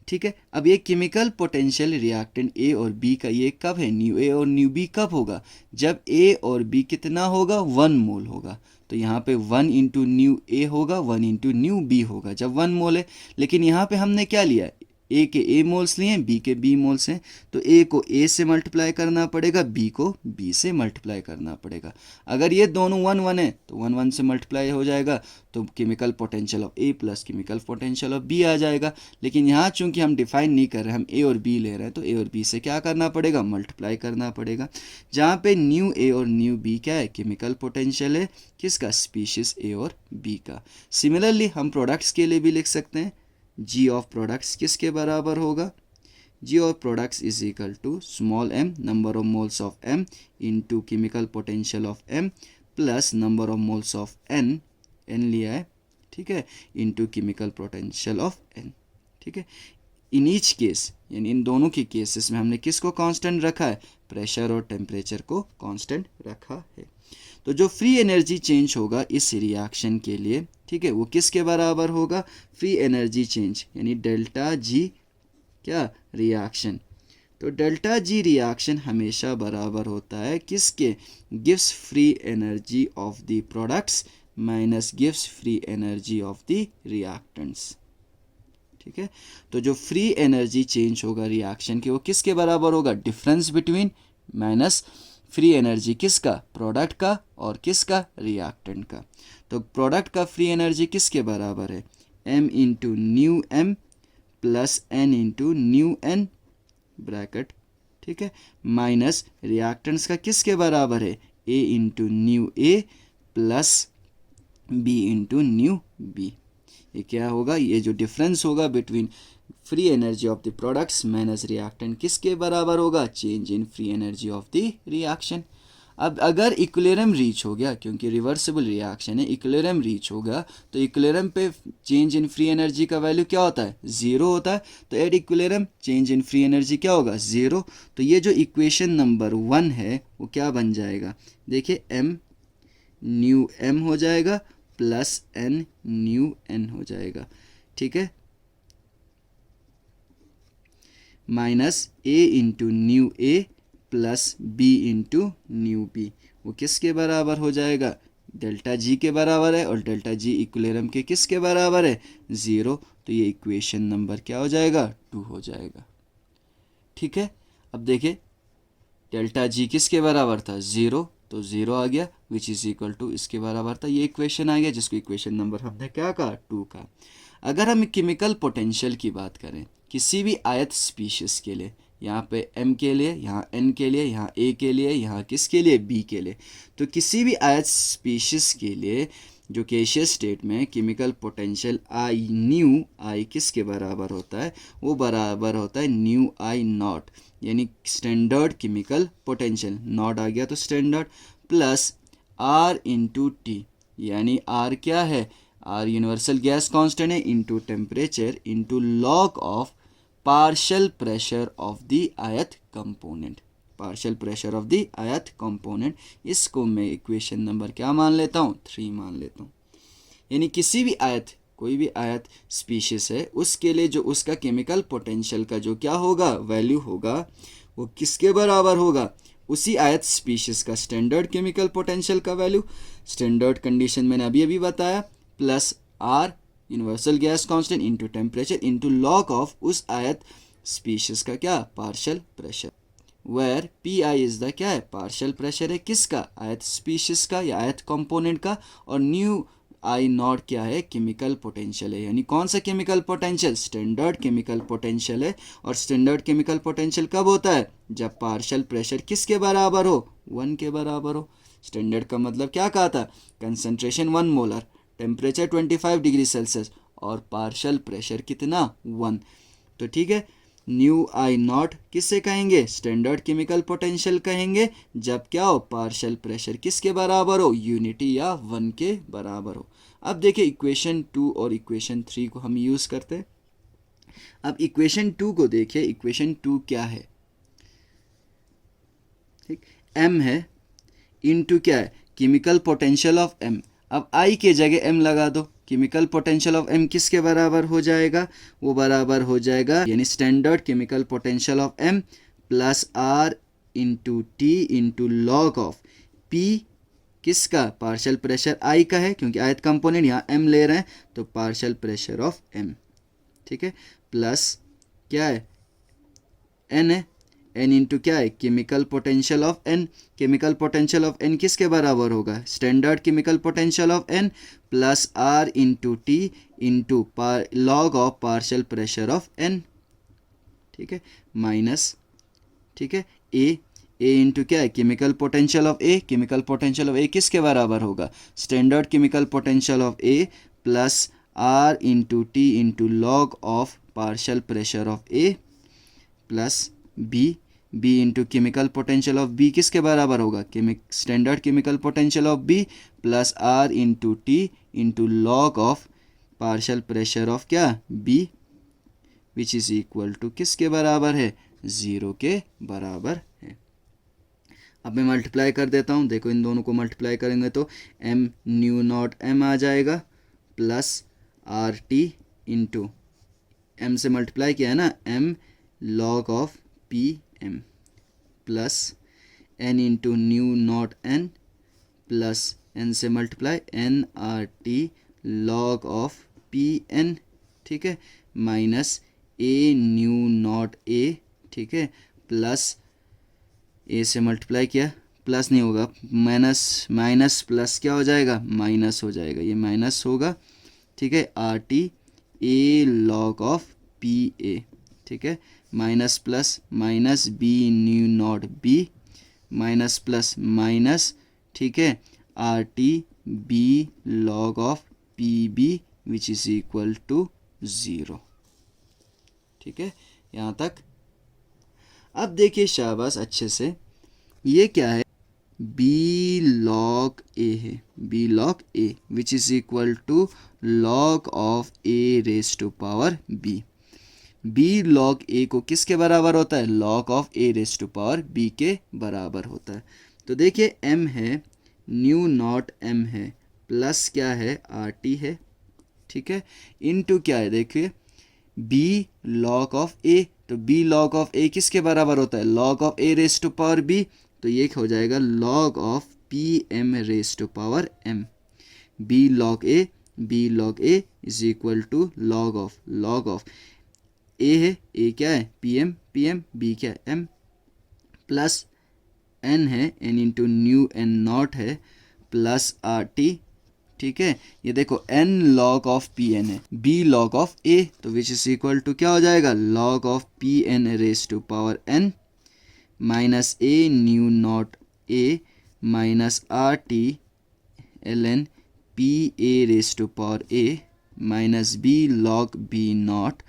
ठीक है, अब ये केमिकल पोटेंशियल रिएक्टेंट A और B का ये कब है, न्यू A और न्यू B कब होगा, जब A और B कितना होगा, 1 मोल होगा। तो यहाँ पे 1 इंटू न्यू A होगा, 1 इंटू न्यू B होगा जब 1 मोल है। लेकिन यहाँ पे हमने क्या लिया, A के A मोल्स लिए हैं, B के B मोल्स हैं, तो A को A से मल्टीप्लाई करना पड़ेगा, B को B से मल्टीप्लाई करना पड़ेगा। अगर ये दोनों 1 1 है तो 1 1 से मल्टीप्लाई हो जाएगा, तो chemical potential of A plus chemical potential of B आ जाएगा। लेकिन यहाँ चूंकि हम डिफाइन नहीं कर रहे, हम A और B ले रहे हैं, तो A और B से क्या करना पड़ेगा, मल्टीप्लाई करना पड़ेगा। जहाँ पे न्यू A और न्यू B क्या है, केमिकल पोटेंशियल है किसका, स्पीशीज A और B का। सिमिलरली हम प्रोडक्ट्स के लिए भी लिख सकते हैं, G ऑफ प्रोडक्ट्स किसके बराबर होगा, G of products is equal to small m, number of moles of M, into chemical potential of M plus number of moles of N, N लिया है, ठीक है, into chemical potential of N। ठीक है, in each case, यानी इन दोनों के केसेस में हमने किसको कांस्टेंट रखा है, प्रेशर और टेम्परेचर को कांस्टेंट रखा है। तो जो फ्री एनर्जी चेंज होगा इस रिएक्शन के लिए, ठीक है, वो किसके बराबर होगा, फ्री एनर्जी चेंज, यानी डेल्टा जी क्या, रिएक्शन। तो डेल्टा जी रिएक्शन हमेशा बराबर होता है किसके, gives free energy of the products minus gives free energy of the reactants. ठीक है, तो जो फ्री एनर्जी चेंज होगा रिएक्शन के, वो किसके बराबर होगा, difference between minus free energy किसका, प्रोडक्ट का, और किसका, रिएक्टेंट का। तो प्रोडक्ट का फ्री एनर्जी किसके बराबर है, m into mu M plus n into new N bracket, ठीक है, माइनस रिएक्टेंट्स का किसके बराबर है, a into mu a plus b into mu b। ये क्या होगा, ये जो डिफरेंस होगा between free energy of the products minus reactant किसके बराबर होगा, change in free energy of the reaction. अब अगर इक्विलिब्रियम रीच हो गया, क्योंकि रिवर्सिबल रिएक्शन है, इक्विलिब्रियम रीच होगा, तो इक्विलिब्रियम पे चेंज इन फ्री एनर्जी का वैल्यू क्या होता है, 0 होता है। तो at equilibrium change in free energy क्या होगा, 0। तो ये जो इक्वेशन नंबर 1 है वो क्या बन जाएगा, देखिए m न्यू m हो जाएगा प्लस n न्यू n हो जाएगा, ठीक है, minus a into mu a plus b into mu b। वो किसके बराबर हो जाएगा, डेल्टा जी के बराबर है, और डेल्टा जी इक्विलिब्रियम के किसके बराबर है, 0। तो ये इक्वेशन नंबर क्या हो जाएगा, 2 हो जाएगा। ठीक है, अब देखिए डेल्टा जी किसके बराबर था, 0, तो 0 आ गया, विच इज़ इक्वल टू इसके बराबर था। ये इक्वेशन आ गया जिसको इक्वेशन नंबर हमने क्या कहा, 2 का। अगर हम केमिकल पोटेंशियल की बात करें किसी भी आयत स्पीशीज के लिए, यहाँ पे M के लिए, यहाँ N के लिए, यहाँ A के लिए, यहाँ किसके लिए, B के लिए, तो किसी भी आयत स्पीशीज के लिए जो गैसियस स्टेट में chemical potential i mu i किसके बराबर होता है, वो बराबर होता है न्यू आई नॉट, यानी स्टैंडर्ड केमिकल पोटेंशियल, नॉट आ गया तो standard, plus R into T, यानी R क्या है, R यूनिवर्सल गैस कांस्टेंट है, into temperature into log of partial pressure of the ith component, partial pressure of the ith component. इसको मैं equation number क्या मान लेता हूँ, 3 मान लेता हूँ। यानी किसी भी आयत, कोई भी आयत स्पीशीज है, उसके लिए जो उसका केमिकल पोटेंशियल का जो क्या होगा, वैल्यू होगा, वो किसके बराबर होगा, उसी आयत स्पीशीज का स्टैंडर्ड केमिकल पोटेंशियल का वैल्यू, स्टैंडर्ड कंडीशन मैंने अभी अभी बताया, plus R universal gas constant into temperature into log of उस आयत स्पीशीज का क्या, partial pressure, where P I is the क्या है, पार्शियल प्रेशर है किसका, आयत स्पीशीज का या आयत कंपोनेंट का, और न्यू आई नॉट क्या है, केमिकल पोटेंशियल है। यानी कौन सा chemical potential, standard chemical potential है। और स्टैंडर्ड केमिकल पोटेंशियल कब होता है, जब पार्शियल प्रेशर किसके बराबर हो, 1 के बराबर हो। स्टैंडर्ड का मतलब क्या कहा था, concentration 1 molar, temperature 25 degree Celsius, और पार्शियल प्रेशर कितना, 1। तो ठीक है, न्यू आई नॉट किससे कहेंगे, स्टैंडर्ड केमिकल पोटेंशियल कहेंगे, जब क्या हो, पार्शियल प्रेशर किसके बराबर हो, यूनिटी या 1 के बराबर हो। अब देखिए इक्वेशन 2 और इक्वेशन 3 को हम यूज़ करते हैं। अब इक्वेशन 2 को देखिए, इक्वेशन 2 क्या है, ठीक, m है इनटू क्या है, केमिकल पोटेंशियल ऑफ m। अब I के जगह m लगा दो, केमिकल पोटेंशियल ऑफ m किसके बराबर हो जाएगा, वो बराबर हो जाएगा, यानी standard chemical potential of m plus r into T into log of p किसका, पार्शियल प्रेशर I का है, क्योंकि आयत कंपोनेंट यहाँ m ले रहे हैं, तो पार्शियल प्रेशर ऑफ m, ठीक है, प्लस क्या है, n है, n इंटू क्या है, chemical potential of n, chemical potential of n किसके बराबर होगा, standard chemical potential of n plus r into T into log of partial pressure of n, ठीक है, माइनस, ठीक है, a इंटू क्या है, chemical potential of a, chemical potential of a किसके बराबर होगा, standard chemical potential of a plus r into T into log of partial pressure of a plus b into chemical potential of b किसके बराबर होगा, standard chemical potential of b plus r into T into log of partial pressure of क्या, b, which is equal to किसके बराबर है, 0 के बराबर है। अब मैं मल्टीप्लाई कर देता हूँ, देखो इन दोनों को मल्टीप्लाई करेंगे तो m न्यू नॉट m आ जाएगा, plus R T into m से मल्टीप्लाई किया है ना, m log of P M, plus n into nu naught n, plus n से multiply n R T log of P N, ठीक है, minus a nu naught a, ठीक है, plus a से मल्टीप्लाई किया, प्लस नहीं होगा, माइनस माइनस प्लस क्या हो जाएगा, माइनस हो जाएगा, ये माइनस होगा, ठीक है, R T a log of P A, ठीक है, minus plus minus b nu naught b, minus plus minus, ठीक है, R T b log of P B which is equal to 0, ठीक है, यहाँ तक। अब देखिए शाबाश अच्छे से, ये क्या है, b log a है, b log a which is equal to log of a raise to power b। b log a को किसके बराबर होता है, log of a raise to power b के बराबर होता है। तो देखिए m है, न्यू नॉट m है, प्लस क्या है, आर टी है, ठीक है, इनटू क्या है, देखिए b log ऑफ a, तो b log ऑफ a किसके बराबर होता है, log of a raise to power b, तो ये हो जाएगा log of P M raise to power m। b log a is equal to log of a है, a क्या है, pm b क्या है m, प्लस n है, n into new N not है प्लस आर टी, ठीक है। ये देखो n log of P N है, b log ऑफ a, तो विच इज इक्वल टू क्या हो जाएगा, log of P N raise to power n minus a nu naught a minus R T L N P A raise to power a minus b log b naught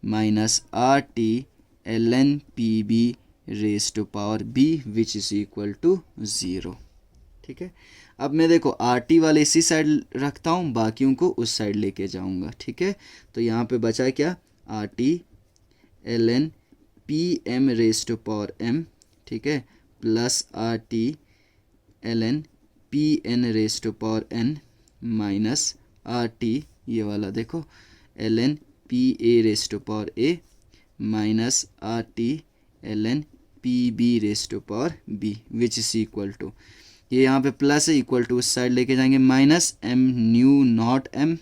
minus R T L N P B raise to power b which is equal to 0, ठीक है। अब मैं देखो R T वाले इसी side रखता हूँ, बाकियों को उस साइड लेके जाऊँगा, ठीक है। तो यहाँ पे बचा क्या, R T L N P M raise to power m, ठीक है, plus R T L N P N raise to power n minus R T, ये वाला देखो L N P A raise to power a minus R T L N P B raise to power b which is equal to, ये यहाँ पे plus है, equal to उस side लेके जाएंगे minus m nu naught m,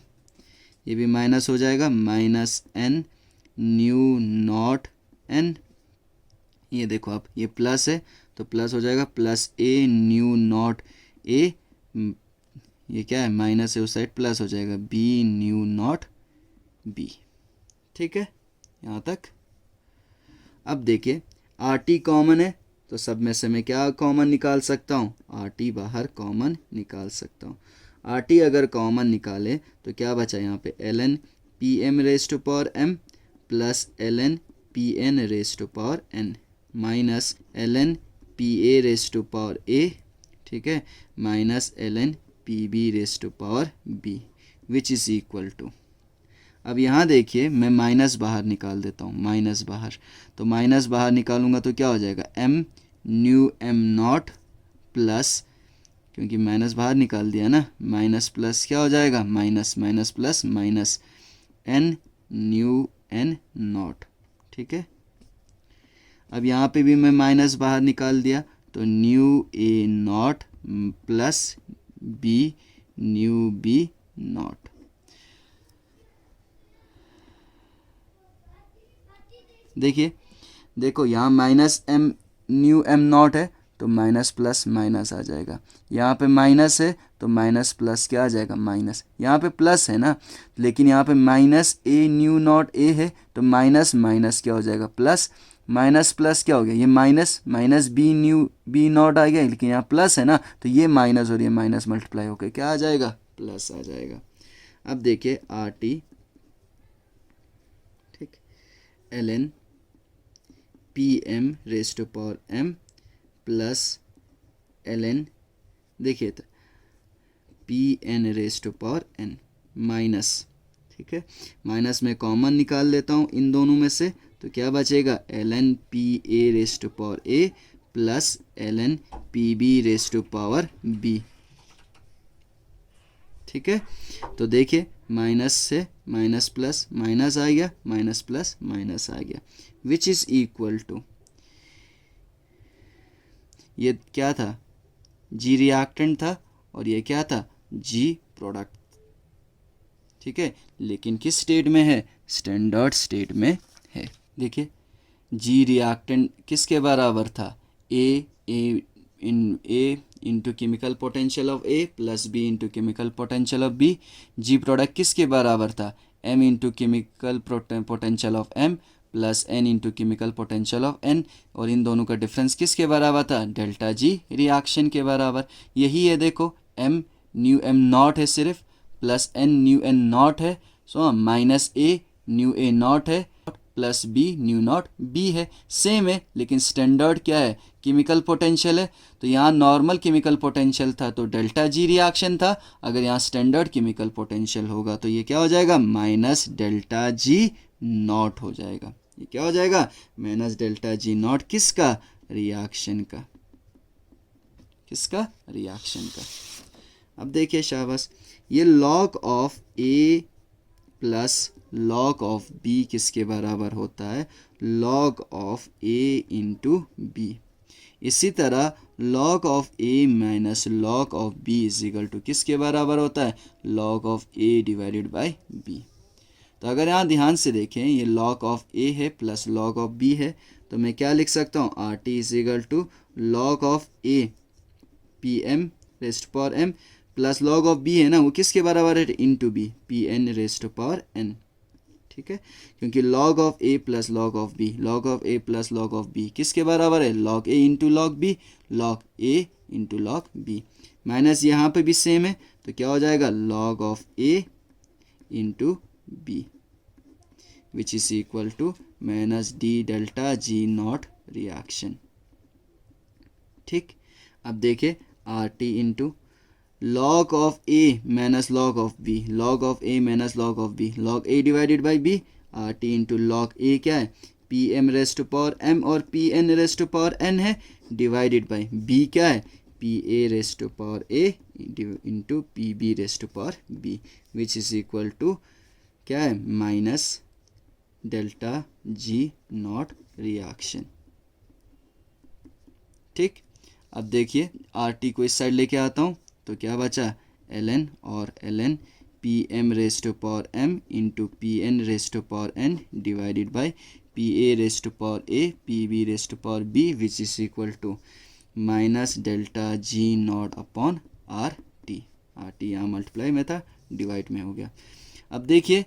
ये भी minus हो जाएगा minus n new naught n, ये देखो अब ये प्लस है तो प्लस हो जाएगा plus a nu naught a, ये क्या है माइनस है उस साइड, प्लस हो जाएगा b न्यू नॉट b, ठीक है यहाँ तक। अब देखिए आर टी कॉमन है तो सब में से मैं क्या कॉमन निकाल सकता हूँ, आर टी बाहर कॉमन निकाल सकता हूँ। आर टी अगर कॉमन निकाले तो क्या बचा यहाँ पे L N P M raise to power M plus L N P N raise to power n minus L N P A raise to power a, ठीक है, minus L N P B raise to power B which is equal to, अब यहाँ देखिए मैं minus बाहर निकाल देता हूँ, माइनस बाहर, तो माइनस बाहर निकालूंगा तो क्या हो जाएगा m new m not plus, क्योंकि माइनस बाहर निकाल दिया ना, माइनस प्लस क्या हो जाएगा minus, minus plus minus n new n not, ठीक है। अब यहाँ पे भी मैं माइनस बाहर निकाल दिया तो new a not plus b mu b not, देखिए देखो यहाँ minus m new m not है तो माइनस प्लस माइनस आ जाएगा, यहाँ पे माइनस है तो माइनस प्लस क्या आ जाएगा माइनस, यहाँ पे प्लस है ना, लेकिन यहाँ पे minus a nu naught a है तो माइनस माइनस क्या हो जाएगा प्लस, माइनस प्लस क्या हो गया, ये minus minus b mu b not आ गया, लेकिन यहाँ प्लस है ना तो ये माइनस और ये माइनस मल्टीप्लाई होकर क्या आ जाएगा प्लस आ जाएगा। अब देखिए आर टी, ठीक, L N P M raise to power m plus L N, देखिए तो P N raise to power n minus, ठीक है, माइनस में कॉमन निकाल लेता हूँ इन दोनों में से तो क्या बचेगा L N P A raise to power a plus L N P B raise to power b, ठीक है। तो देखिए माइनस से माइनस प्लस माइनस आ गया, माइनस प्लस माइनस आ गया विच इज़ इक्वल टू, ये क्या था जी रिएक्टेंट था और ये क्या था जी प्रोडक्ट, ठीक है, लेकिन किस स्टेट में है, स्टैंडर्ड स्टेट में है। देखिए जी रिएक्टेंट किसके बराबर था, a into chemical potential of A plus b into chemical potential of B, G product किसके बराबर था, m into chemical potential of M plus n into chemical potential of N, और इन दोनों का डिफरेंस किसके बराबर था, डेल्टा जी रिएक्शन के बराबर। यही है देखो एम न्यू एम नॉट है सिर्फ plus n mu N not है, so minus a mu A not है plus b mu not B है, सेम है, लेकिन स्टैंडर्ड क्या है केमिकल पोटेंशियल है, तो यहाँ नॉर्मल केमिकल पोटेंशियल था तो डेल्टा जी रिएक्शन था, अगर यहाँ स्टैंडर्ड केमिकल पोटेंशियल होगा तो ये क्या हो जाएगा माइनस डेल्टा जी नॉट हो जाएगा, ये क्या हो जाएगा माइनस डेल्टा जी नॉट, किसका रिएक्शन का, किसका रिएक्शन का। अब देखिए शाबाश, ये log of a plus log of b किसके बराबर होता है, log of a into B. इसी तरह log of a minus log of b is equal to किसके बराबर होता है, log of a divided by b। तो तो अगर यहाँ ध्यान से देखें ये log ऑफ ए है प्लस log ऑफ बी है, तो मैं क्या लिख सकता हूँ, R T is equal to log of A P M rest power M plus log of B है ना, वो किसके बराबर है, into B P N rest power N. ठीक है, क्योंकि log of A plus log of B, log of A plus log of B किसके बराबर है, log A into log B, log A into log B. Minus यहाँ पे भी same है, तो क्या हो जाएगा, log of A into B which is equal to minus D delta G not reaction. ठीक, अब देखिए R T into log of A minus log of B, log of A minus log of B, log A divided by B, R T into log A क्या है, P M rest power M और P N rest power N है, divided by B क्या है, P A rest power A into P B rest power B which is equal to क्या है, minus delta G not reaction. ठीक, अब देखिए R T को इस साइड लेके आता हूँ, तो क्या बचा, एल एन और L N P M rest power M into P N rest power N divided by P A rest power A P B rest power B which is equal to minus delta G naught upon R T यहाँ multiply में था, divide में हो गया। अब देखिए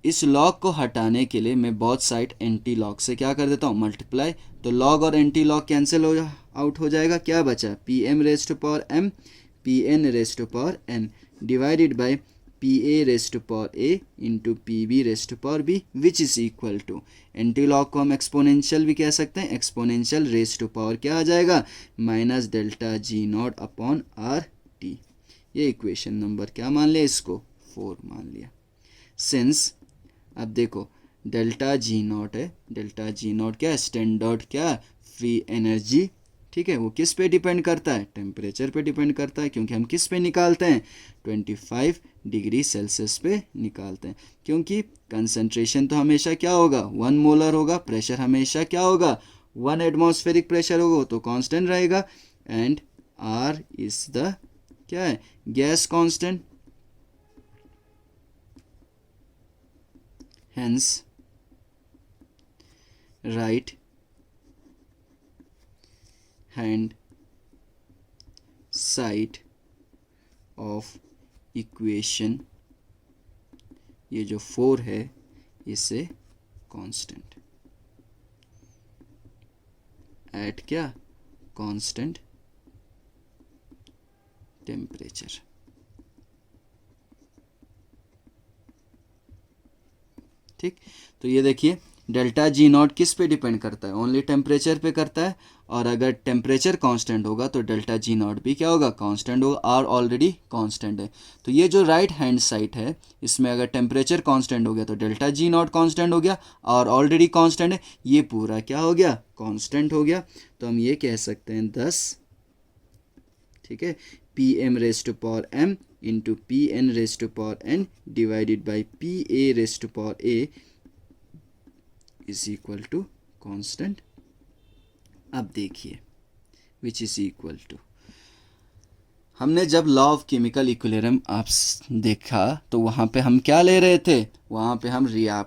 इस log को हटाने के लिए मैं बोथ साइड एंटी लॉग से क्या कर देता हूँ, मल्टीप्लाई, तो लॉग और एंटी लॉग कैंसिल हो आउट हो जाएगा, क्या बचा, P M rest power M P N rest power N divided by P A rest power A into P B rest power B which is equal to, antilog को हम exponential भी कह सकते हैं, एक्सपोनेंशियल रेस्ट पावर क्या आ जाएगा, minus delta G naught upon R T. ये इक्वेशन नंबर क्या मान लिया, इसको 4 मान लिया। सिंस अब देखो डेल्टा जी नॉट है, डेल्टा जी नॉट क्या है, स्टैंडर्ड क्या, फ्री एनर्जी। ठीक है, वो किस पे डिपेंड करता है, टेम्परेचर पे डिपेंड करता है, क्योंकि हम किस पे निकालते हैं, 25 डिग्री सेल्सियस पे निकालते हैं, क्योंकि कंसंट्रेशन तो हमेशा क्या होगा, 1 मोलर होगा, प्रेशर हमेशा क्या होगा, 1 एटमॉस्फेरिक प्रेशर होगा, तो कांस्टेंट रहेगा, एंड आर इज द क्या है, gas constant. Hence, right hand side of equation ये जो 4 है इसे कांस्टेंट एट क्या, कांस्टेंट टेम्परेचर। ठीक, तो ये देखिए डेल्टा जी नॉट किस पे डिपेंड करता है, ओनली टेम्परेचर पे करता है, और अगर टेम्परेचर कांस्टेंट होगा तो डेल्टा जी नॉट भी क्या होगा, कांस्टेंट होगा, आर ऑलरेडी कांस्टेंट है। तो ये जो राइट हैंड साइड है इसमें अगर टेम्परेचर कांस्टेंट हो गया तो डेल्टा जी नॉट कांस्टेंट हो गया, और ऑलरेडी कांस्टेंट है, ये पूरा क्या हो गया, कांस्टेंट हो गया। तो हम ये कह सकते हैं 10, ठीक है, P M rest power M into P N rest power N divided by P A rest power A is equal to constant. अब देखिए विच इज इक्वल टू, हमने जब लॉ ऑफ केमिकल इक्विलिब्रियम आप देखा तो वहाँ पे हम क्या ले रहे थे, वहाँ पे हम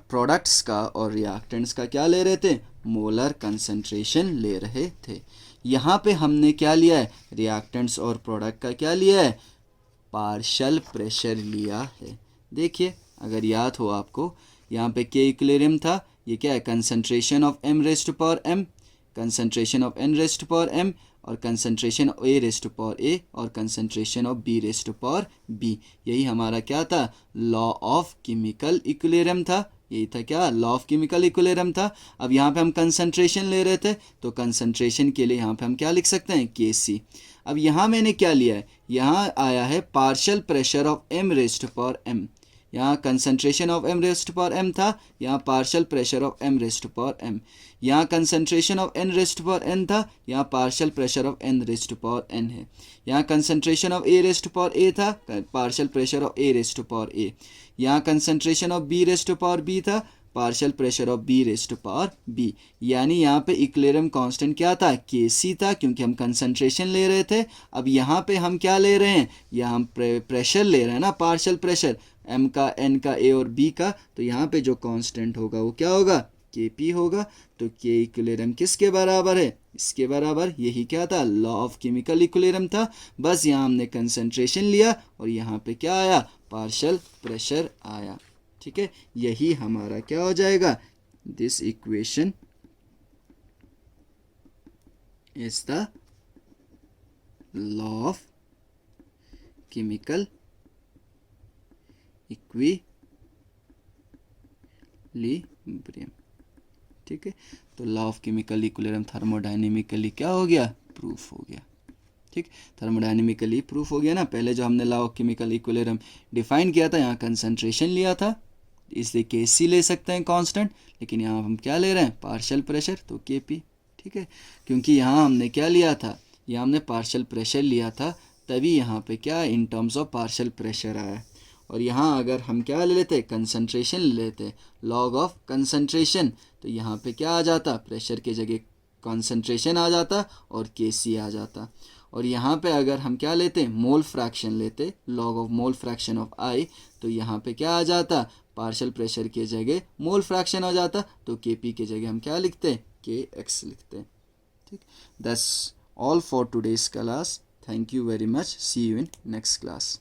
प्रोडक्ट्स का और रिएक्टेंट्स का क्या ले रहे थे, मोलर कंसंट्रेशन ले रहे थे। यहाँ पे हमने क्या लिया है, रिएक्टेंट्स और प्रोडक्ट का क्या लिया है, पार्शियल प्रेशर लिया है। देखिए अगर याद हो आपको, यहाँ पे के इक्विलिब्रियम था, ये क्या है, concentration of M rest power M, concentration of N rest power M, और concentration A rest power A, और concentration of B rest power B. यही हमारा क्या था, लॉ ऑफ केमिकल इक्विलिब्रियम था, यही था क्या, लॉ ऑफ केमिकल इक्विलिब्रियम था। अब यहाँ पे हम कंसंट्रेशन ले रहे थे, तो कंसंट्रेशन के लिए यहाँ पे हम क्या लिख सकते हैं, के सी। अब यहाँ मैंने क्या लिया है, यहाँ आया है partial pressure of M rest power M, यहाँ concentration of M rest power M था, यहाँ partial pressure of M rest power M, यहाँ concentration of N rest power N था, यहाँ partial pressure of N rest power N है, यहाँ concentration of A rest power A था, partial pressure of A rest power A, यहाँ concentration of B rest power B था, partial pressure of B raise to power B. यानी यहाँ पे equilibrium constant क्या था, Kc था, क्योंकि हम कंसंट्रेशन ले रहे थे। अब यहाँ पे हम क्या ले रहे हैं, यहाँ हम प्रेशर ले रहे हैं ना, पार्शियल प्रेशर m का, n का, a और b का। तो यहाँ पे जो कांस्टेंट होगा वो क्या होगा, Kp होगा। तो K इक्विलिब्रियम किसके बराबर है, इसके बराबर। यही क्या था, लॉ ऑफ केमिकल इक्विलिब्रियम था। बस यहाँ हमने कंसंट्रेशन लिया और यहाँ पे क्या आया, पार्शियल प्रेशर आया। ठीक है, यही हमारा क्या हो जाएगा, this equation is the law of chemical equilibrium. ठीक है, तो law of chemical equilibrium thermodynamically क्या हो गया, प्रूफ हो गया। ठीक, थर्मोडायनेमिकली प्रूफ हो गया ना। पहले जो हमने law of chemical equilibrium define किया था, यहाँ कंसंट्रेशन लिया था, इसलिए Kc ले सकते हैं कांस्टेंट, लेकिन यहाँ हम क्या ले रहे हैं, पार्शियल प्रेशर, तो Kp। ठीक है, क्योंकि यहाँ हमने क्या लिया था, यहाँ हमने पार्शियल प्रेशर लिया था, तभी यहाँ पे क्या in terms of partial pressure आया। और यहाँ अगर हम क्या ले लेते, कंसंट्रेशन ले लेते, लॉग ऑफ कंसंट्रेशन, तो यहाँ पे क्या आ जाता, प्रेशर के जगह कंसंट्रेशन आ जाता और Kc आ जाता। और यहाँ पे अगर हम क्या लेते, मोल फ्रैक्शन लेते, log of mole fraction of I, तो यहाँ पे क्या आ जाता, पार्शियल प्रेशर के जगह मोल फ्रैक्शन आ जाता, तो Kp के जगह हम क्या लिखते, Kx लिखते। ठीक, that's all for today's class. Thank you very much, see you in next class.